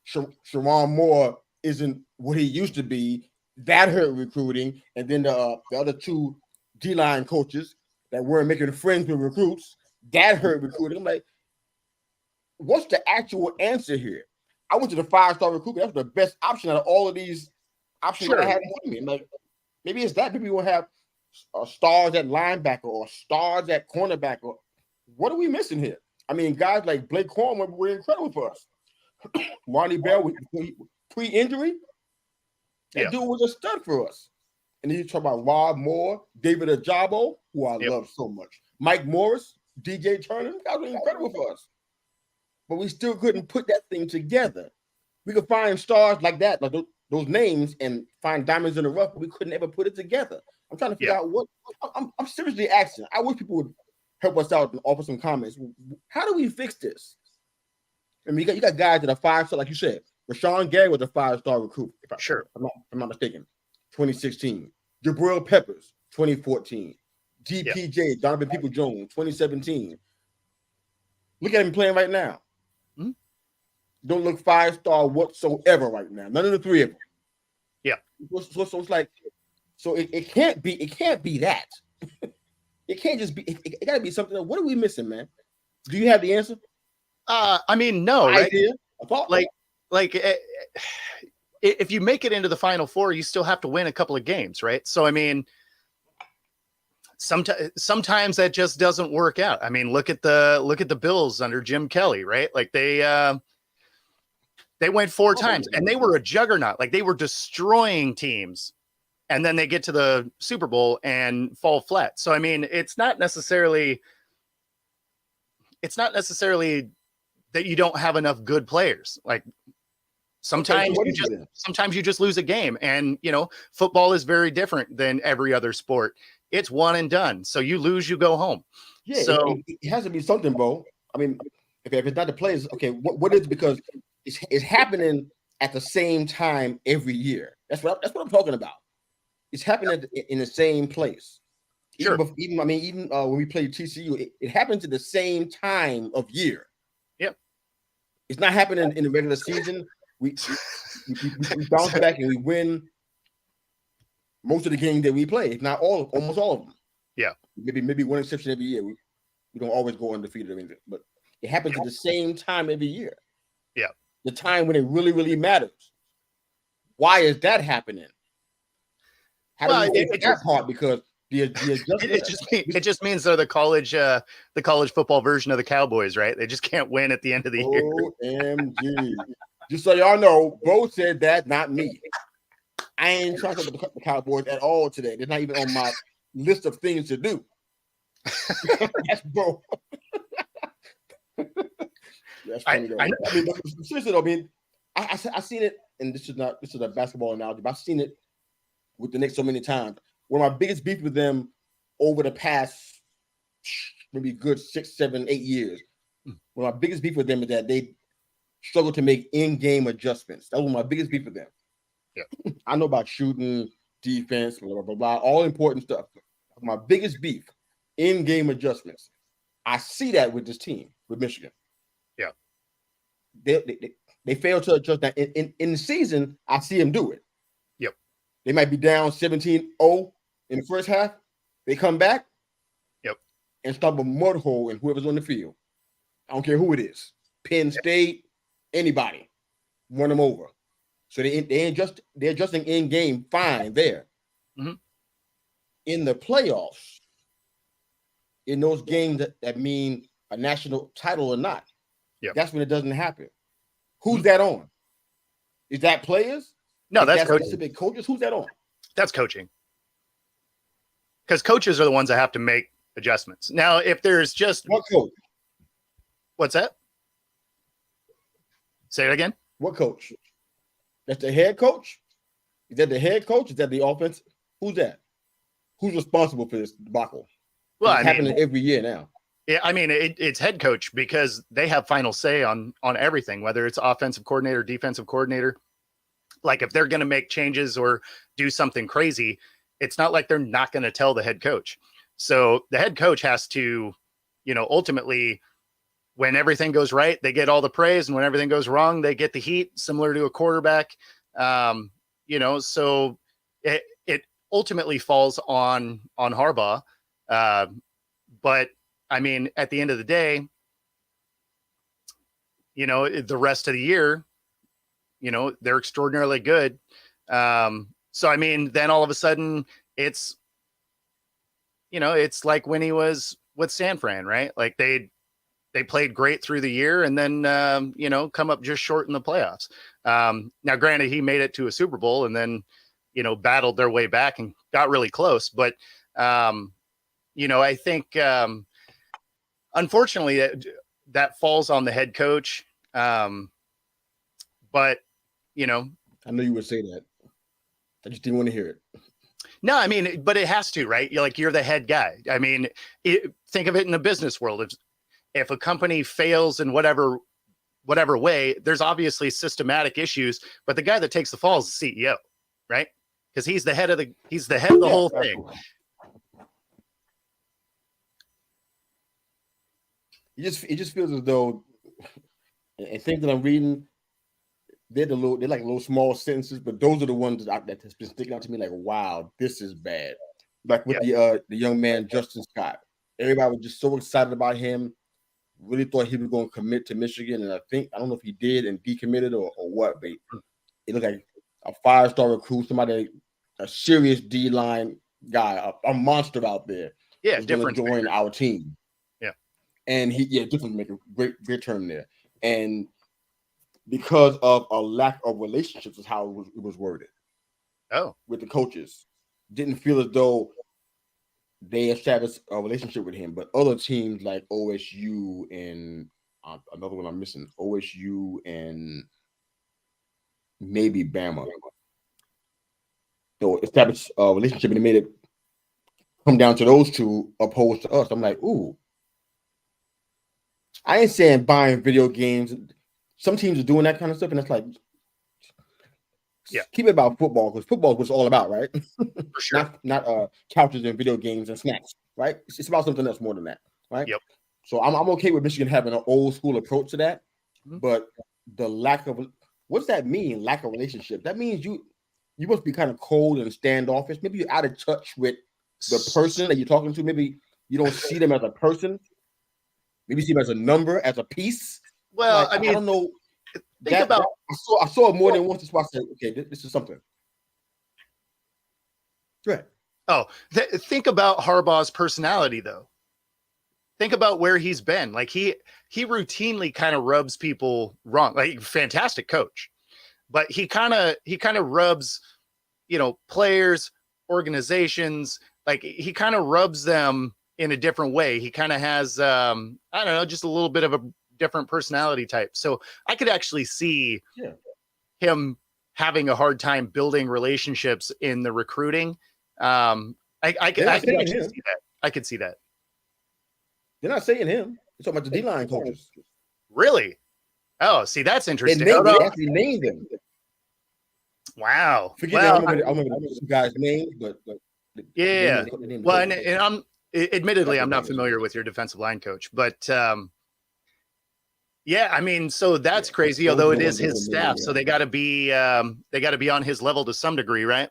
Speaker 1: Sharon Moore isn't what he used to be. That hurt recruiting. And then the other two D-line coaches that weren't making friends with recruits, that hurt recruiting. I'm like, what's the actual answer here? I went to the 5-star recruiting. That's the best option out of all of these options that I had in me. I'm like, maybe it's that. Maybe we'll have stars at linebacker or stars at cornerback. Or what are we missing here? I mean, guys like Blake Corum were incredible for us. Marty Bell, pre-injury, that dude was a stud for us. And then you talk about Rob Moore, David Ajabo, who I love so much, Mike Morris, DJ Turner, guys were incredible for us. But we still couldn't put that thing together. We could find stars like that, like those names, and find diamonds in the rough, but we couldn't ever put it together. I'm trying to figure out what I'm seriously asking. I wish people would help us out and offer some comments. How do we fix this? I mean, you got guys that are 5-star, like you said. Rashawn Gary was a 5-star recruit. If I'm not mistaken. 2016. Jabril Peppers, 2014. DPJ, Donovan People-Jones, 2017. Look at him playing right now. Mm-hmm. Don't look 5-star whatsoever right now. None of the three of them. Yeah. So it's like, so it can't be that. It can't just be. It got to be something else. What are we missing, man? Do you have the answer?
Speaker 2: I mean, no, right? If you make it into the Final Four, you still have to win a couple of games, right? So, I mean, sometimes that just doesn't work out. I mean, look at the Bills under Jim Kelly, right? Like they went 4 times and they were a juggernaut. Like they were destroying teams, and then they get to the Super Bowl and fall flat. So, I mean, it's not necessarily that you don't have enough good players. Like sometimes you just lose a game, and football is very different than every other sport. It's one and done. So you lose, you go home.
Speaker 1: Yeah. So it has to be something, bro. I mean, if it's not the players, okay, what is it? Because it's happening at the same time every year. That's what I'm talking about. It's happening in the same place. Sure. Even when we played TCU, it happens at the same time of year. Yep. It's not happening in the regular season. We bounce back and we win most of the games that we play, if not almost all of them. Yeah. Maybe one exception every year. We don't always go undefeated or anything, but it happens at the same time every year. Yeah. The time when it really, really matters. Why is that happening? How do we fix that part? Because
Speaker 2: it just means they're the college football version of the Cowboys, right? They just can't win at the end of the year.
Speaker 1: OMG. Just so y'all know, Bo said that, not me. I ain't trying to talk the Cowboys at all today. They're not even on my list of things to do. That's Bo. That's funny though. Seriously though, I seen it, and this is a basketball analogy, but I've seen it with the Knicks so many times. One of my biggest beef with them over the past maybe good 6, 7, 8 years. One of my biggest beef with them is that they struggle to make in-game adjustments. That was my biggest beef with them. Yeah. I know about shooting, defense, blah, blah, blah, blah, all important stuff. My biggest beef, in-game adjustments. I see that with this team, with Michigan. Yeah. They fail to adjust that. In the season, I see them do it. Yep. They might be down 17-0 in the first half. They come back. and stop a mud hole in whoever's on the field. I don't care who it is. Penn State, anybody. Run them over. So they're adjusting in game fine there.
Speaker 2: Mm-hmm.
Speaker 1: In the playoffs, in those games that mean a national title or not, that's when it doesn't happen. Who's that on? Is that players?
Speaker 2: No, that's coaching.
Speaker 1: Specific coaches. Who's that on?
Speaker 2: That's coaching. Because coaches are the ones that have to make adjustments. Now, if there's just
Speaker 1: what coach?
Speaker 2: What's that? Say it again.
Speaker 1: What coach? That's the head coach? Is that the head coach? Is that the offense? Who's that? Who's responsible for this debacle?
Speaker 2: Well,
Speaker 1: it's happening every year now.
Speaker 2: Yeah, I mean, it's head coach because they have final say on everything, whether it's offensive coordinator, defensive coordinator. Like if they're going to make changes or do something crazy, it's not like they're not going to tell the head coach. So the head coach has to, ultimately, when everything goes right, they get all the praise, and when everything goes wrong, they get the heat, similar to a quarterback. So it ultimately falls on Harbaugh. But I mean, at the end of the day, the rest of the year, they're extraordinarily good. So, I mean, then all of a sudden it's like when he was with San Fran, right? Like they played great through the year and then, come up just short in the playoffs. Now, granted, he made it to a Super Bowl and then, battled their way back and got really close. But, I think, unfortunately, that falls on the head coach. But,
Speaker 1: I know you would say that. I just didn't want to hear it.
Speaker 2: No, I mean, but it has to, right? You're the head guy. I mean, think of it in the business world. If a company fails in whatever way, there's obviously systematic issues, but the guy that takes the fall is the CEO, right? Because he's the head of the whole thing.
Speaker 1: It just feels as though, and things that I'm reading, they're like little small sentences, but those are the ones that has been sticking out to me. Like, wow, this is bad. Like with the young man Justin Scott, everybody was just so excited about him. Really thought he was going to commit to Michigan, and I don't know if he did and decommitted or what, but it looked like a 5-star recruit, somebody, a serious D-line guy, a monster out there.
Speaker 2: Yeah, different.
Speaker 1: Join our team.
Speaker 2: Yeah,
Speaker 1: and different make a great term there, and because of a lack of relationships is how it was worded.
Speaker 2: Oh,
Speaker 1: with the coaches, didn't feel as though they established a relationship with him, but other teams like OSU and another one I'm missing, OSU and maybe Bama. So established a relationship and they made it come down to those two opposed to us. I'm like, ooh. I ain't saying buying video games. Some teams are doing that kind of stuff, and it's like, keep it about football, because football is what it's all about, right?
Speaker 2: For sure.
Speaker 1: not couches and video games and snacks, right? It's about something else more than that, right?
Speaker 2: Yep.
Speaker 1: So I'm okay with Michigan having an old school approach to that, but the lack of, what does that mean? Lack of relationship. That means you must be kind of cold and standoffish. Maybe you're out of touch with the person that you're talking to. Maybe you don't see them as a person. Maybe see them as a number, as a piece.
Speaker 2: Well,
Speaker 1: like,
Speaker 2: I mean,
Speaker 1: I don't know.
Speaker 2: I
Speaker 1: saw it more than once. That's why I said, okay, this is something. Right.
Speaker 2: Oh, think about Harbaugh's personality, though. Think about where he's been. Like he routinely kind of rubs people wrong. Like, fantastic coach, but he kind of rubs, players, organizations. Like he kind of rubs them in a different way. He kind of has, I don't know, just a little bit of a different personality type. So I could actually see him having a hard time building relationships in the recruiting. I could actually see that. I could see that.
Speaker 1: They're not saying him. They're talking about the D-line coaches.
Speaker 2: Really? Oh, see, that's interesting.
Speaker 1: They actually named them.
Speaker 2: Wow.
Speaker 1: Forget I remember some guys' names, but
Speaker 2: yeah. Well, and I'm admittedly I'm not familiar with your defensive line coach, but yeah, I mean, so that's crazy. Although it is his staff, so they got to be on his level to some degree, right?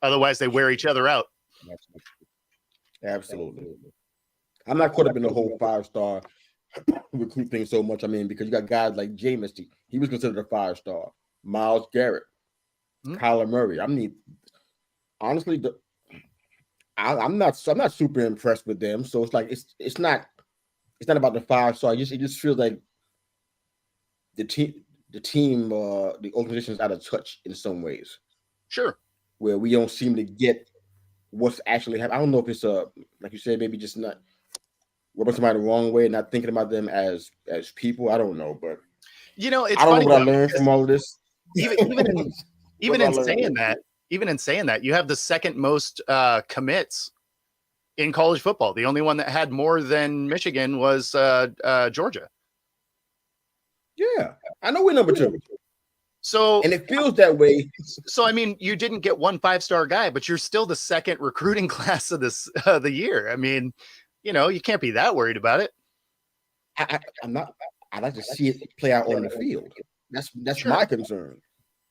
Speaker 2: Otherwise, they wear each other out.
Speaker 1: Absolutely. I'm not caught up in the whole 5-star recruit thing so much. I mean, because you got guys like Mista, he was considered a 5-star. Myles Garrett, Kyler Murray. I mean, honestly, I'm not super impressed with them. So it's like it's not about the 5-star. It just feels like the organization is out of touch in some ways.
Speaker 2: Sure.
Speaker 1: Where we don't seem to get what's actually happening. I don't know if it's like you said, maybe just not rubbing somebody the wrong way, not thinking about them as people. I don't know, but
Speaker 2: you know, it's
Speaker 1: I don't
Speaker 2: funny
Speaker 1: know what I learned from all of this.
Speaker 2: Even in saying that, you have the second most commits in college football. The only one that had more than Michigan was Georgia.
Speaker 1: Yeah, I know we're number 2.
Speaker 2: So,
Speaker 1: and it feels that way.
Speaker 2: So, I mean, you didn't get one 5-star guy, but you're still the second recruiting class of the year. I mean, you know, you can't be that worried about it.
Speaker 1: I'm not. I like to see it play out on the field. That's
Speaker 2: sure.
Speaker 1: my concern.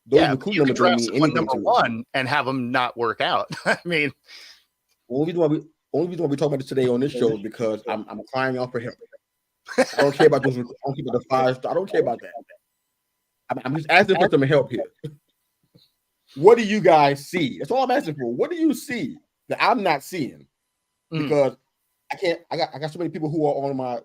Speaker 1: Those recruiting numbers don't mean anything
Speaker 2: number
Speaker 1: to me.
Speaker 2: one and have them not work out. I mean,
Speaker 1: only reason why we talking about this today on this show is because I'm crying out for help. I don't care about those. I don't care about the 5-star. I don't care about that. I'm just asking for some help here. What do you guys see? That's all I'm asking for. What do you see that I'm not seeing? Because I can't. I got so many people who are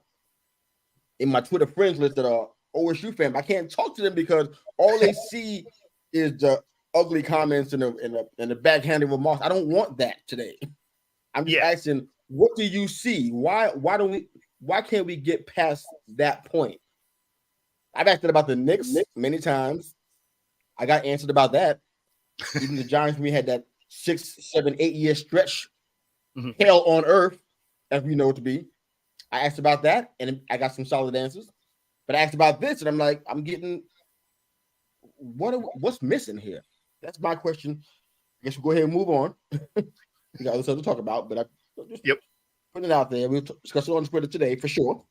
Speaker 1: in my Twitter friends list that are OSU fans. I can't talk to them because all they see is the ugly comments and the backhanded remarks. I don't want that today. I'm just asking, what do you see? Why can't we get past that point? I've asked it about the Knicks many times. I got answered about that. Even the Giants, we had that 6, 7, 8 year stretch, hell on earth, as we know it to be. I asked about that, and I got some solid answers. But I asked about this, and I'm like, I'm getting what's missing here? That's my question. I guess we'll go ahead and move on. We got other stuff to talk about, but I just putting it out there. We'll discuss it on Twitter today for sure.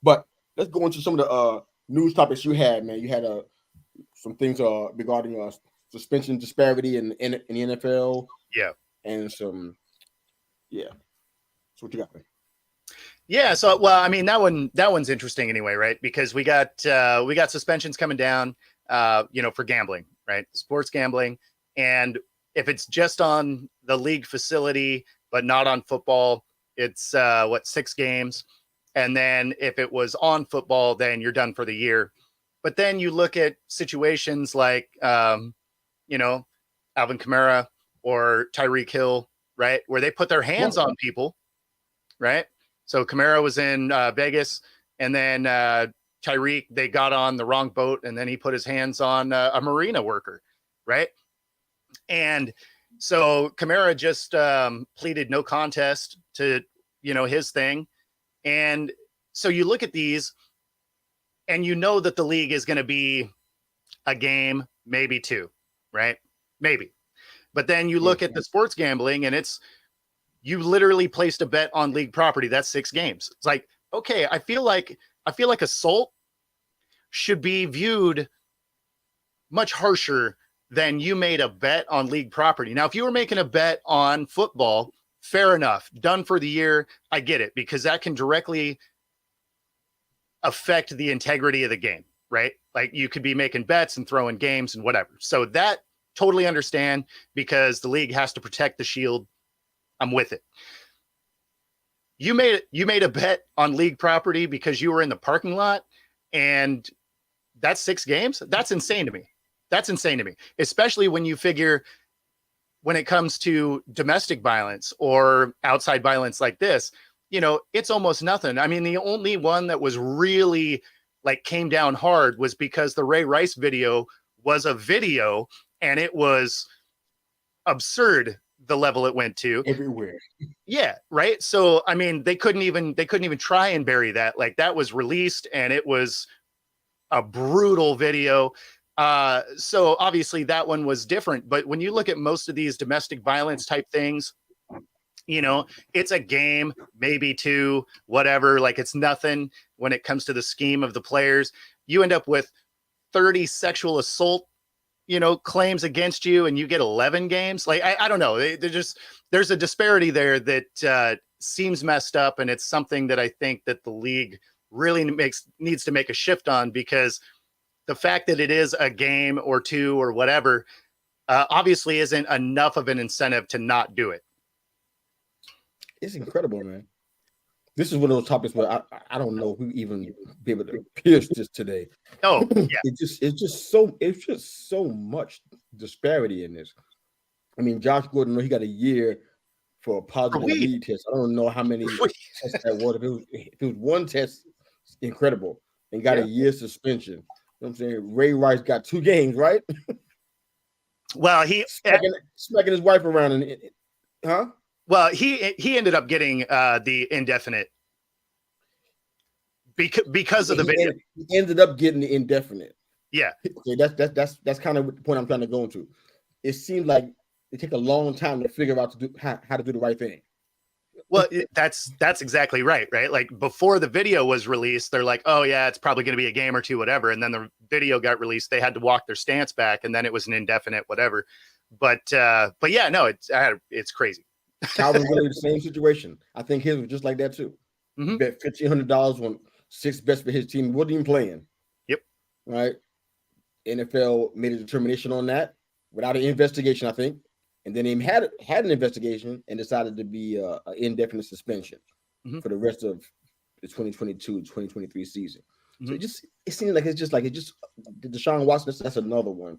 Speaker 1: But let's go into some of the news topics you had, man. You had some things regarding suspension disparity in the NFL.
Speaker 2: Yeah.
Speaker 1: And some, So what you got, man?
Speaker 2: Yeah. So, well, I mean, that one's interesting anyway, right? Because we got suspensions coming down, for gambling, right? Sports gambling. And if it's just on the league facility, but not on football, it's 6 games. And then if it was on football, then you're done for the year. But then you look at situations like, Alvin Kamara or Tyreek Hill, right? Where they put their hands on people, right? So Kamara was in Vegas, and then Tyreek, they got on the wrong boat, and then he put his hands on a marina worker, right? And so Kamara just pleaded no contest to, his thing. And so you look at these and you know that the league is going to be a game, maybe 2, right? Maybe. But then you look at the sports gambling and you literally placed a bet on league property. That's 6 games. It's like, okay, I feel like assault should be viewed much harsher than you made a bet on league property. Now, if you were making a bet on football, fair enough, done for the year, I get it, because that can directly affect the integrity of the game, right? Like you could be making bets and throwing games and whatever. So that totally understand, because the league has to protect the shield. I'm with it. You made a bet on league property because you were in the parking lot, and that's 6 games. That's insane to me. Especially when you figure when it comes to domestic violence or outside violence like this, it's almost nothing. I mean, the only one that was really came down hard was because the Ray Rice video was a video, and it was absurd the level it went to
Speaker 1: everywhere.
Speaker 2: Yeah. Right. So, I mean, they couldn't even try and bury that. That was released, and it was a brutal video. So obviously that one was different, but when you look at most of these domestic violence type things, it's a game, maybe 2, whatever, it's nothing when it comes to the scheme of the players. You end up with 30 sexual assault, claims against you, and you get 11 games. I don't know. There's a disparity there that seems messed up, and it's something that I think that the league really needs to make a shift on, because the fact that it is a game or two or whatever obviously isn't enough of an incentive to not do it.
Speaker 1: It's incredible, man. This is one of those topics where I don't know who even be able to pierce this today.
Speaker 2: Oh, yeah.
Speaker 1: it's just so much disparity in this. I mean, Josh Gordon, he got a year for a positive weed test. I don't know how many tests that was. If it was one test, incredible, and got a year suspension. You know what I'm saying? Ray Rice got 2 games, right?
Speaker 2: Well, he
Speaker 1: smacking his wife around, and huh?
Speaker 2: Well, he ended up getting the indefinite because of the video.
Speaker 1: He ended up getting the indefinite.
Speaker 2: Yeah.
Speaker 1: Okay, that's kind of the point I'm trying to go into. It seems like it take a long time to figure out how to do the right thing.
Speaker 2: Well, that's exactly right. Like before the video was released, they're like, oh yeah, it's probably going to be a game or two, whatever. And then the video got released. They had to walk their stance back, and then it was an indefinite, whatever. But yeah, no, it's crazy.
Speaker 1: Calvin really the same situation. I think his was just like that too.
Speaker 2: Mm-hmm.
Speaker 1: Bet $1,500 on 6 bets for his team. Wasn't even playing.
Speaker 2: Yep.
Speaker 1: Right. NFL made a determination on that without an investigation, I think, and then he had an investigation and decided to be an indefinite suspension for the rest of the 2022-2023 season. So it seems like it's just Deshaun Watson. That's another one.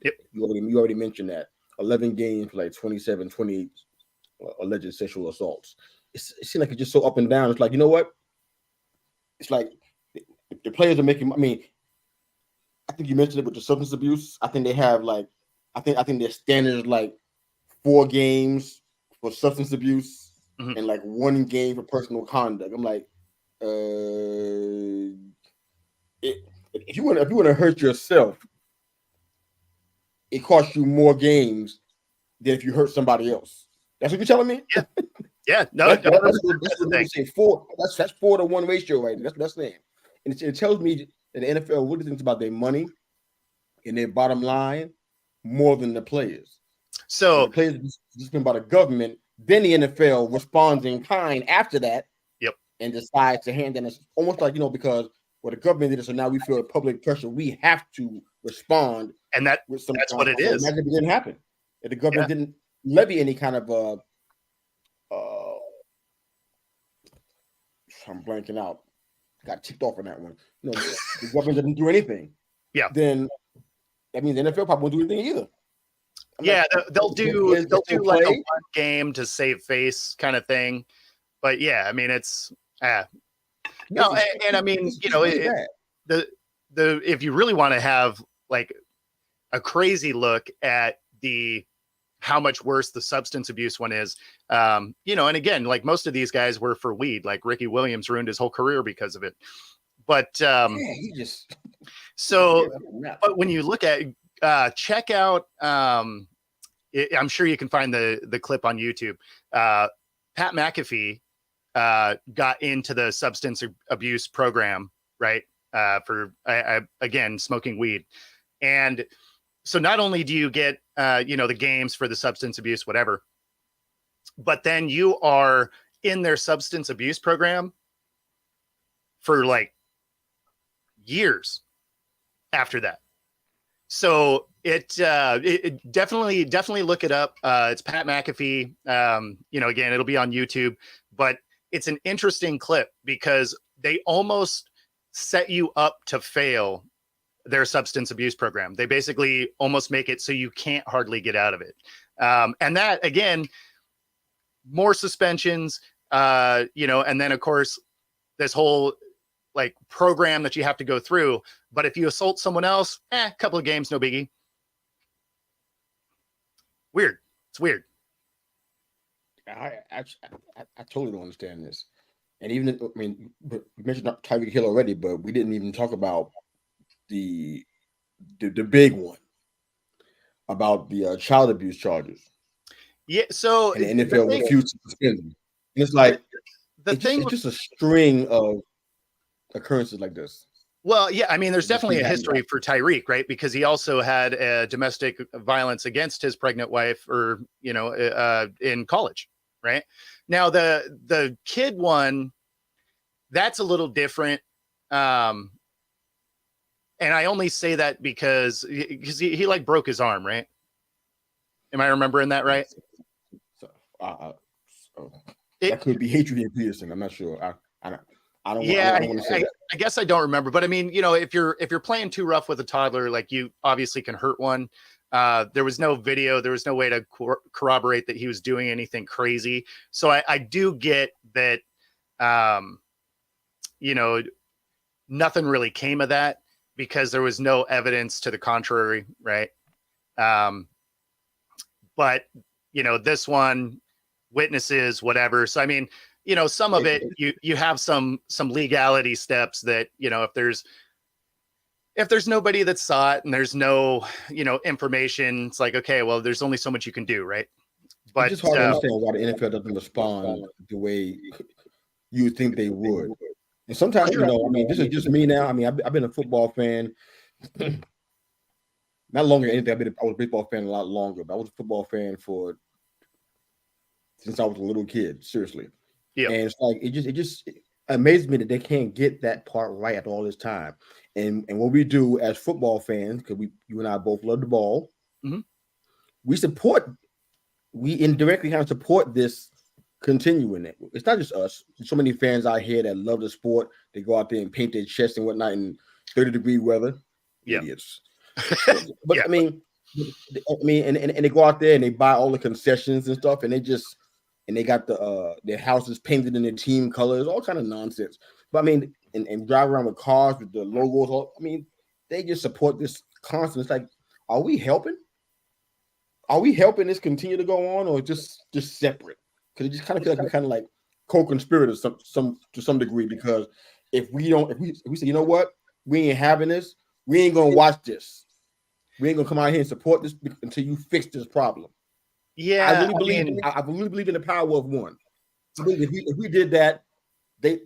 Speaker 2: Yep.
Speaker 1: You already mentioned that 11 games, like 27, 28 alleged sexual assaults. It seems like it's just so up and down. It's like, you know what? It's like the players are making. I mean, I think you mentioned it with the substance abuse. I think they have I think their standard is like 4 games for substance abuse and like 1 game for personal conduct. I'm like, if you want to hurt yourself, it costs you more games than if you hurt somebody else. That's what you're telling me?
Speaker 2: Yeah. No,
Speaker 1: that's what they say. 4. That's 4 to 1 ratio right there. That's the name. And it tells me that the NFL really thinks about their money and their bottom line more than the players.
Speaker 2: So
Speaker 1: the players just been about the government. Then the NFL responds in kind after that.
Speaker 2: Yep. And
Speaker 1: decides to hand in. It's almost like, because the government did it, so now we feel public pressure. We have to respond.
Speaker 2: And that's what it is.
Speaker 1: Imagine if it didn't happen. If the government didn't levy any kind of I'm blanking out. Got ticked off on that one. The government didn't do anything.
Speaker 2: Yeah.
Speaker 1: Then that means the NFL probably won't do anything either.
Speaker 2: They'll do like a 1 game to save face kind of thing. But yeah, I mean it's no, and I mean the if you really want to have like a crazy look at how much worse the substance abuse one is, and again, like most of these guys were for weed. Like Ricky Williams ruined his whole career because of it. But
Speaker 1: he just
Speaker 2: but when you look at check out, I'm sure you can find the clip on YouTube. Pat McAfee got into the substance abuse program, right? For again, smoking weed. And so not only do you get, the games for the substance abuse, whatever, but then you are in their substance abuse program for like years after that. So it definitely look it up. It's Pat McAfee. Again, it'll be on YouTube, but it's an interesting clip because they almost set you up to fail their substance abuse program. They basically almost make it so you can't hardly get out of it. And that, again, more suspensions, and then of course this whole like program that you have to go through. But if you assault someone else, a couple of games, no biggie. Weird. It's weird.
Speaker 1: I totally don't understand this. And even, we mentioned Tyreek Hill already, but we didn't even talk about the big one about the child abuse charges.
Speaker 2: Yeah, so
Speaker 1: and the NFL refused to suspend them. And it's like it's just a string of occurrences like this.
Speaker 2: Well, yeah, I mean, there's definitely a history for Tyreek, right? Because he also had domestic violence against his pregnant wife, or in college. right? Now the kid one, that's a little different. And I only say that because he like broke his arm, right? Am I remembering that right?
Speaker 1: So, that could be Adrian Peterson. I'm not sure. I don't want to say that.
Speaker 2: I guess I don't remember, but I mean, you know, if you're playing too rough with a toddler, like you obviously can hurt one. There was no video. There was no way to corroborate that he was doing anything crazy. So I do get that, you know, nothing really came of that because there was no evidence to the contrary. Right. But you know, this one, witnesses, whatever. So, I mean, you know, some of it, you have some legality steps that, you know, if there's nobody that saw it and there's no, you know, information, it's like, okay, well, there's only so much you can do. Right. But
Speaker 1: it's just hard to understand why the NFL doesn't respond the way you would think they would. And sometimes, you know, I mean, this is just me now. I mean, I've been a football fan. Not longer than anything. I was a baseball fan a lot longer, but I was a football fan since I was a little kid. Seriously, yeah. And it's like it just amazes me that they can't get that part right after all this time. And what we do as football fans, because you and I both love the ball, mm-hmm. we indirectly kind of support this continuing it. It's not just us. So many fans out here that love the sport. They go out there and paint their chest and whatnot in 30-degree weather. Yeah. Idiots. But yeah. I mean, and they go out there and they buy all the concessions and stuff, and they got their houses painted in their team colors, all kind of nonsense. But I mean, and drive around with cars with the logos. I mean, they just support this constant. It's like, are we helping? Are we helping this continue to go on, or just separate? Because it just kind of feels like we're kind of like co-conspirators to some degree. Because if we say, you know what, we ain't having this, we ain't gonna watch this. We ain't gonna come out here and support this until you fix this problem. Yeah, I really believe in the power of one. I believe if we did that, they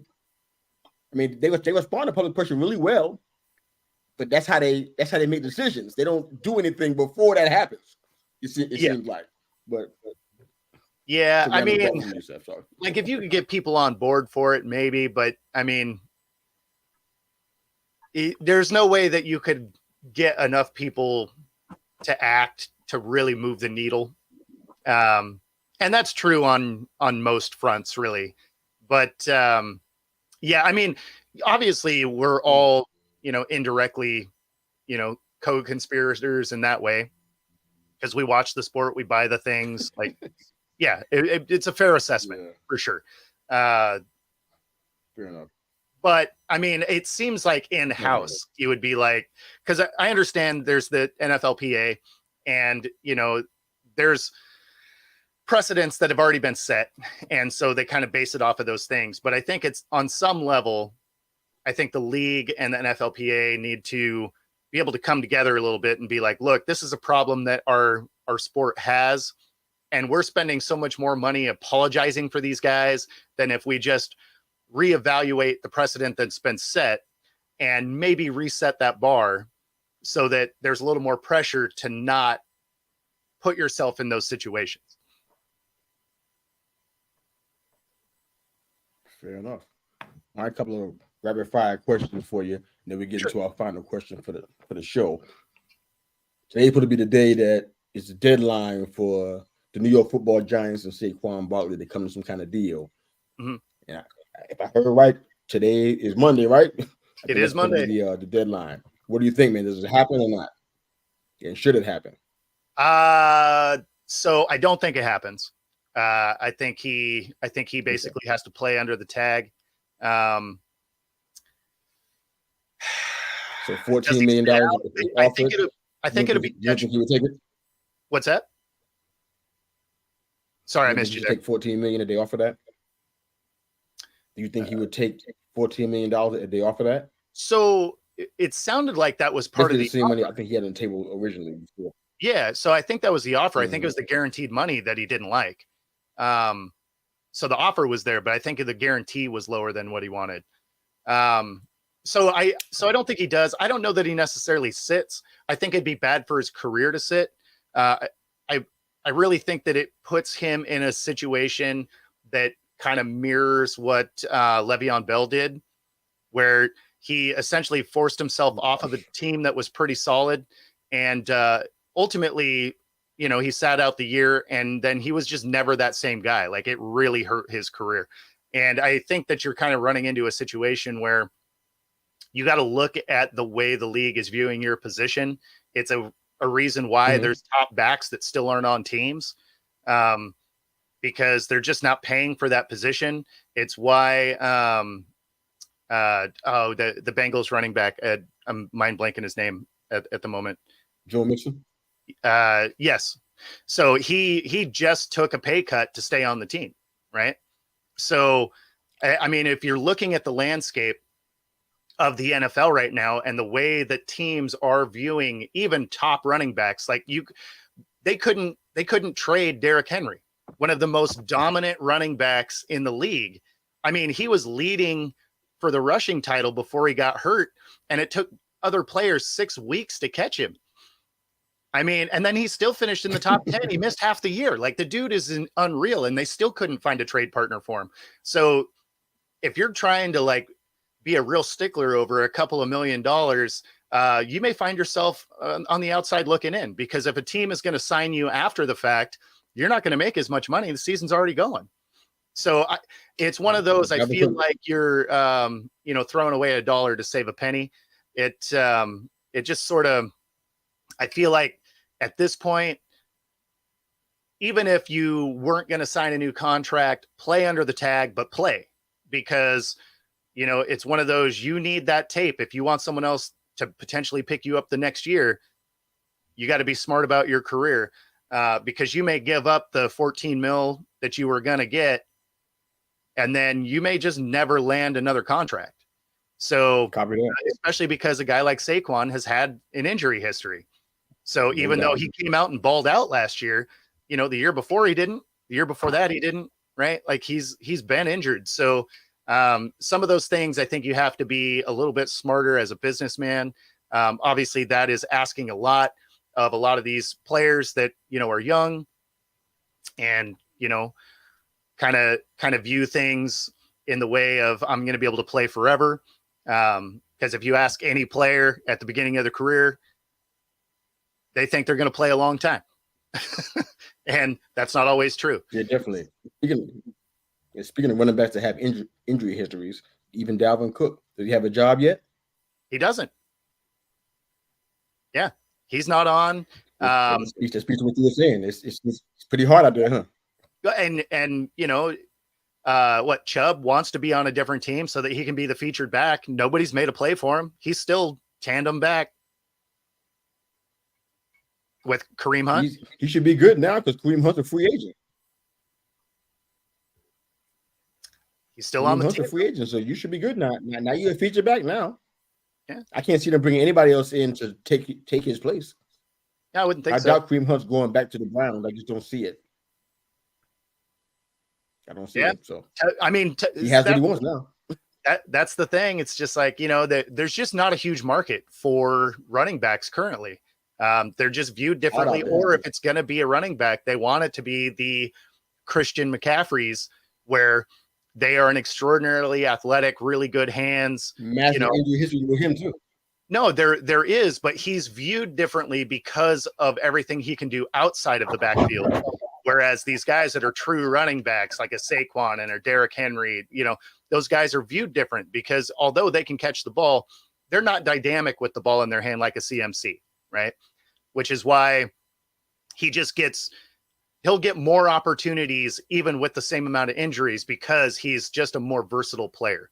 Speaker 1: respond to public pressure really well, but that's how they make decisions. They don't do anything before that happens. It seems like, but
Speaker 2: yeah, I mean, like if you could get people on board for it, maybe, but I mean, there's no way that you could get enough people to act to really move the needle. And that's true on most fronts, really. But yeah, I mean, obviously we're all, you know, indirectly, you know, co-conspirators in that way because we watch the sport, we buy the things. Like, yeah, it's a fair assessment for sure. Fair enough. But I mean, it seems like in-house, you would be like, because I understand there's the NFLPA and, you know, there's precedents that have already been set. And so they kind of base it off of those things. But I think it's on some level, I think the league and the NFLPA need to be able to come together a little bit and be like, look, this is a problem that our sport has. And we're spending so much more money apologizing for these guys than if we just reevaluate the precedent that's been set and maybe reset that bar so that there's a little more pressure to not put yourself in those situations.
Speaker 1: Fair enough. All right, a couple of rapid fire questions for you, and then we get into our final question for the show. Today is going to be the day that is the deadline for the New York Football Giants and Saquon Barkley to come to some kind of deal. Mm-hmm. Yeah. If I heard right, today is Monday, right?
Speaker 2: It is Monday.
Speaker 1: The deadline. What do you think, man? Does it happen or not? And should it happen?
Speaker 2: So I don't think it happens. I think he basically has to play under the tag. So
Speaker 1: $14 million.
Speaker 2: I think it'll be.
Speaker 1: You think he would take it?
Speaker 2: What's that? Sorry, I missed you there.
Speaker 1: Take $14 million if they offer that. Do you think he would take $14 million if they offer that? So
Speaker 2: it sounded like that was part of the
Speaker 1: same money I think he had on the table originally before.
Speaker 2: Yeah, so I think that was the offer. Mm-hmm. I think it was the guaranteed money that he didn't like. So the offer was there, but I think the guarantee was lower than what he wanted. So I don't think he does. I don't know that he necessarily sits. I think it'd be bad for his career to sit. I really think that it puts him in a situation that kind of mirrors what Le'Veon Bell did, where he essentially forced himself off of a team that was pretty solid. And ultimately, you know, he sat out the year, and then he was just never that same guy. Like, it really hurt his career. And I think that you're kind of running into a situation where you got to look at the way the league is viewing your position. It's a reason why there's top backs that still aren't on teams, because they're just not paying for that position. It's why the Bengals running back, I'm mind blanking his name at the moment.
Speaker 1: Joe Mixon.
Speaker 2: Yes. So he just took a pay cut to stay on the team, right? So, I mean, if you're looking at the landscape of the NFL right now and the way that teams are viewing even top running backs, like they couldn't trade Derrick Henry, one of the most dominant running backs in the league. I mean, he was leading for the rushing title before he got hurt, and it took other players 6 weeks to catch him. I mean, and then he still finished in the top 10. He missed half the year. Like, the dude is unreal, and they still couldn't find a trade partner for him. So if you're trying to like be a real stickler over a couple of $1 million, you may find yourself on the outside looking in, because if a team is going to sign you after the fact, you're not going to make as much money. The season's already going. So it's one of those, I feel like you're, you know, throwing away $1 to save a penny. It just sort of, I feel like at this point, even if you weren't going to sign a new contract, play under the tag, but play, because, you know, it's one of those, you need that tape. If you want someone else to potentially pick you up the next year, you got to be smart about your career, because you may give up the 14 mil that you were going to get, and then you may just never land another contract. So, especially because a guy like Saquon has had an injury history. So even though he came out and balled out last year, you know, the year before he didn't, the year before that he didn't, right? Like, he's been injured. So some of those things, I think you have to be a little bit smarter as a businessman. Obviously that is asking a lot of a lot of these players that, you know, are young and, you know, kind of view things in the way of, I'm going to be able to play forever. Because if you ask any player at the beginning of their career, they think they're going to play a long time. And that's not always true.
Speaker 1: Yeah, definitely. Speaking of running backs that have injury histories, even Dalvin Cook, does he have a job yet?
Speaker 2: He doesn't. Yeah, he's not on.
Speaker 1: That speaks to what you were saying. It's pretty hard out there, huh?
Speaker 2: And you know, what, Chubb wants to be on a different team so that he can be the featured back. Nobody's made a play for him. He's still tandem back with Kareem Hunt.
Speaker 1: He should be good now because Kareem Hunt's a free agent.
Speaker 2: He's still on the team.
Speaker 1: A free agent, so you should be good now. Now you're a feature back now.
Speaker 2: Yeah,
Speaker 1: I can't see them bringing anybody else in to take his place.
Speaker 2: Yeah, I wouldn't think so.
Speaker 1: I doubt Kareem Hunt's going back to the Browns. I just don't see it. I don't see it. So
Speaker 2: I mean,
Speaker 1: he has what he wants now.
Speaker 2: That's the thing. It's just like, you know, there's just not a huge market for running backs currently. They're just viewed differently. Or if it's going to be a running back, they want it to be the Christian McCaffreys, where they are an extraordinarily athletic, really good hands.
Speaker 1: Massive injury history with him too.
Speaker 2: No, there is, but he's viewed differently because of everything he can do outside of the backfield. Whereas these guys that are true running backs, like a Saquon and a Derrick Henry, you know, those guys are viewed different because although they can catch the ball, they're not dynamic with the ball in their hand like a CMC, right? Which is why he'll get more opportunities even with the same amount of injuries, because he's just a more versatile player.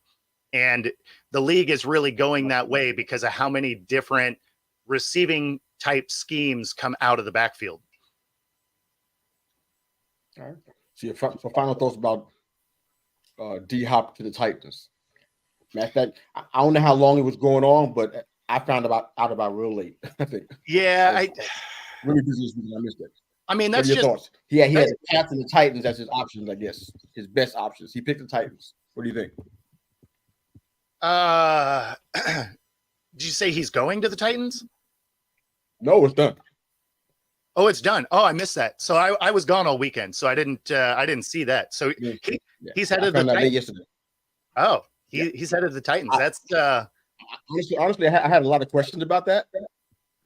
Speaker 2: And the league is really going that way because of how many different receiving type schemes come out of the backfield.
Speaker 1: All right. So final thoughts about D-Hop to the Titans. Matter of fact, I don't know how long it was going on, but I found out about real late, I think.
Speaker 2: Yeah,
Speaker 1: really busy this week. I missed it.
Speaker 2: I mean, that's just
Speaker 1: thoughts. He had the Pats and the Titans as his options, I guess. His best options. He picked the Titans. What do you think?
Speaker 2: Did you say he's going to the Titans?
Speaker 1: No, it's done.
Speaker 2: Oh, it's done. Oh, I missed that. So I was gone all weekend, so I didn't see that. So he's head of the Titans
Speaker 1: yesterday.
Speaker 2: Oh, he's head of the Titans. That's
Speaker 1: honestly, I had a lot of questions about that.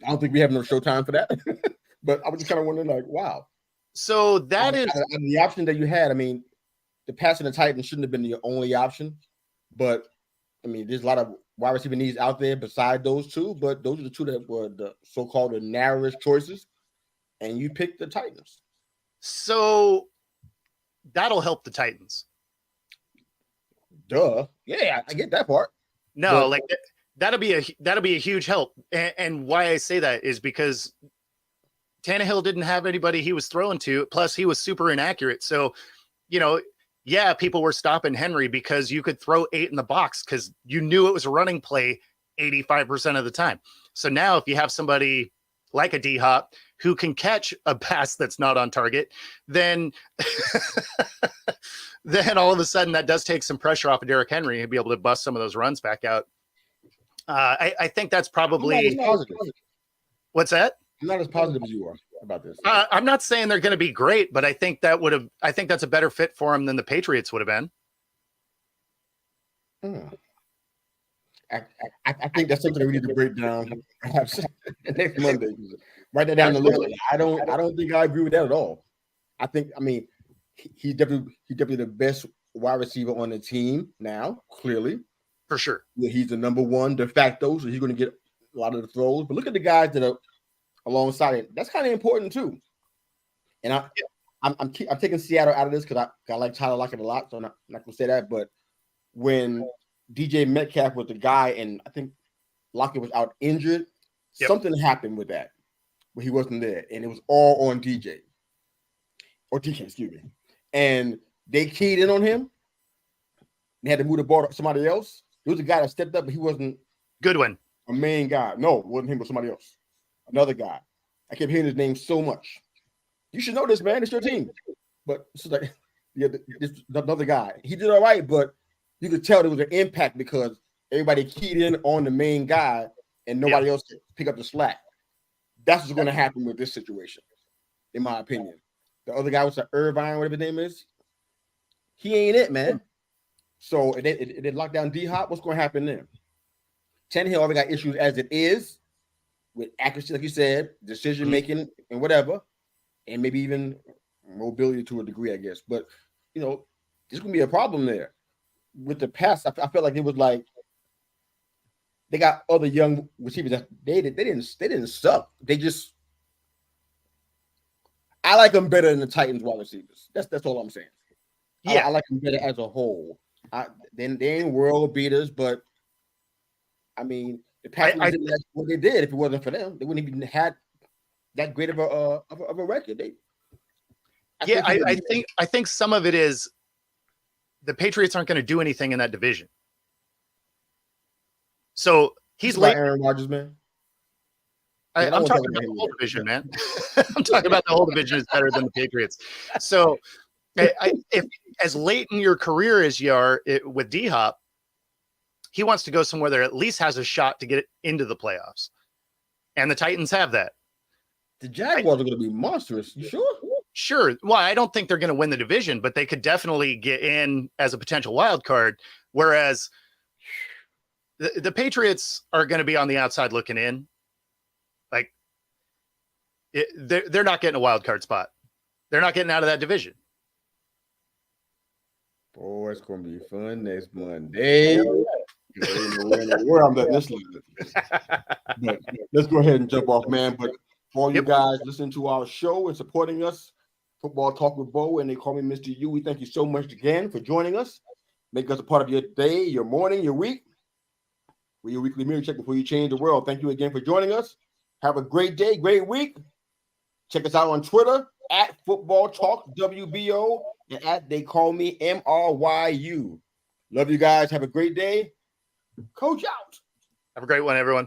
Speaker 1: I don't think we have no showtime for that, but I was just kind of wondering, like, wow.
Speaker 2: So that is
Speaker 1: the option that you had. I mean, the passing the Titans shouldn't have been the only option, but I mean, there's a lot of wide receiver needs out there beside those two, but those are the two that were the so-called the narrowest choices, and you picked the Titans.
Speaker 2: So that'll help the Titans.
Speaker 1: Duh. Yeah, I get that part.
Speaker 2: No, but, like that'll be a huge help. And why I say that is because Tannehill didn't have anybody he was throwing to. Plus, he was super inaccurate. So, yeah, people were stopping Henry because you could throw 8 in the box because you knew it was a running play 85% of the time. So now if you have somebody like a D-Hop who can catch a pass that's not on target, then then all of a sudden that does take some pressure off of Derrick Henry and be able to bust some of those runs back out. I think that's probably
Speaker 1: positive.
Speaker 2: What's that?
Speaker 1: I'm not as positive as you are about this.
Speaker 2: I'm not saying they're going to be great, but I think that's a better fit for him than the Patriots would have been.
Speaker 1: I think that's something that we need to break down perhaps next Monday. Write that down the list. I don't think I agree with that at all. I mean, he's definitely the best wide receiver on the team now, clearly.
Speaker 2: For sure.
Speaker 1: He's the number one de facto, so he's going to get a lot of the throws. But look at the guys that are alongside it. That's kind of important too. And I'm taking Seattle out of this because I like Tyler Lockett a lot, so I'm not going to say that. But when DJ Metcalf was the guy, and I think Lockett was out injured, something happened with that where he wasn't there, and it was all on DJ or DK, excuse me. And they keyed in on him. They had to move the ball to somebody else. There was a guy that stepped up, but he wasn't
Speaker 2: Goodwin,
Speaker 1: a main guy. No, it wasn't him, but somebody else. Another guy. I kept hearing his name so much. You should know this, man. It's your team. But it's like, this another guy. He did all right, but you could tell there was an impact because everybody keyed in on the main guy and nobody else could pick up the slack. That's what's going to happen with this situation, in my opinion. The other guy was Irvine, whatever his name is. He ain't it, man. So if they lock down D-Hop, what's going to happen then? Tannehill already got issues as it is with accuracy, like you said, decision making and whatever, and maybe even mobility to a degree, I guess. But there's gonna be a problem there with the pass. I felt like it was like they got other young receivers that they didn't suck. They just I like them better than the Titans wide receivers. That's all I'm saying. Yeah, I like them better as a whole. Then they ain't world beaters, but I mean, the Packers did what they did. If it wasn't for them, they wouldn't even had that great of a record.
Speaker 2: I think some of it is the Patriots aren't going to do anything in that division. So he's late.
Speaker 1: Aaron Rodgers, man.
Speaker 2: I'm talking about the whole division, man. I'm talking about the whole division is better than the Patriots. So if as late in your career as you are with D-Hop, he wants to go somewhere that at least has a shot to get into the playoffs. And the Titans have that.
Speaker 1: The Jaguars are going to be monstrous. You sure?
Speaker 2: Sure. Well, I don't think they're going to win the division, but they could definitely get in as a potential wild card. Whereas the Patriots are going to be on the outside looking in. Like they're not getting a wild card spot. They're not getting out of that division.
Speaker 1: Boy, it's going to be fun next Monday. Where I'm letting this but let's go ahead and jump off, man. But for all you guys listening to our show and supporting us, Football Talk with Bo, and they call me Mr. U. We thank you so much again for joining us. Make us a part of your day, your morning, your week. We're your weekly mirror check before you change the world. Thank you again for joining us. Have a great day, great week. Check us out on Twitter at Football Talk WBO and at They Call Me MRYU. Love you guys. Have a great day. Coach out.
Speaker 2: Have a great one, everyone.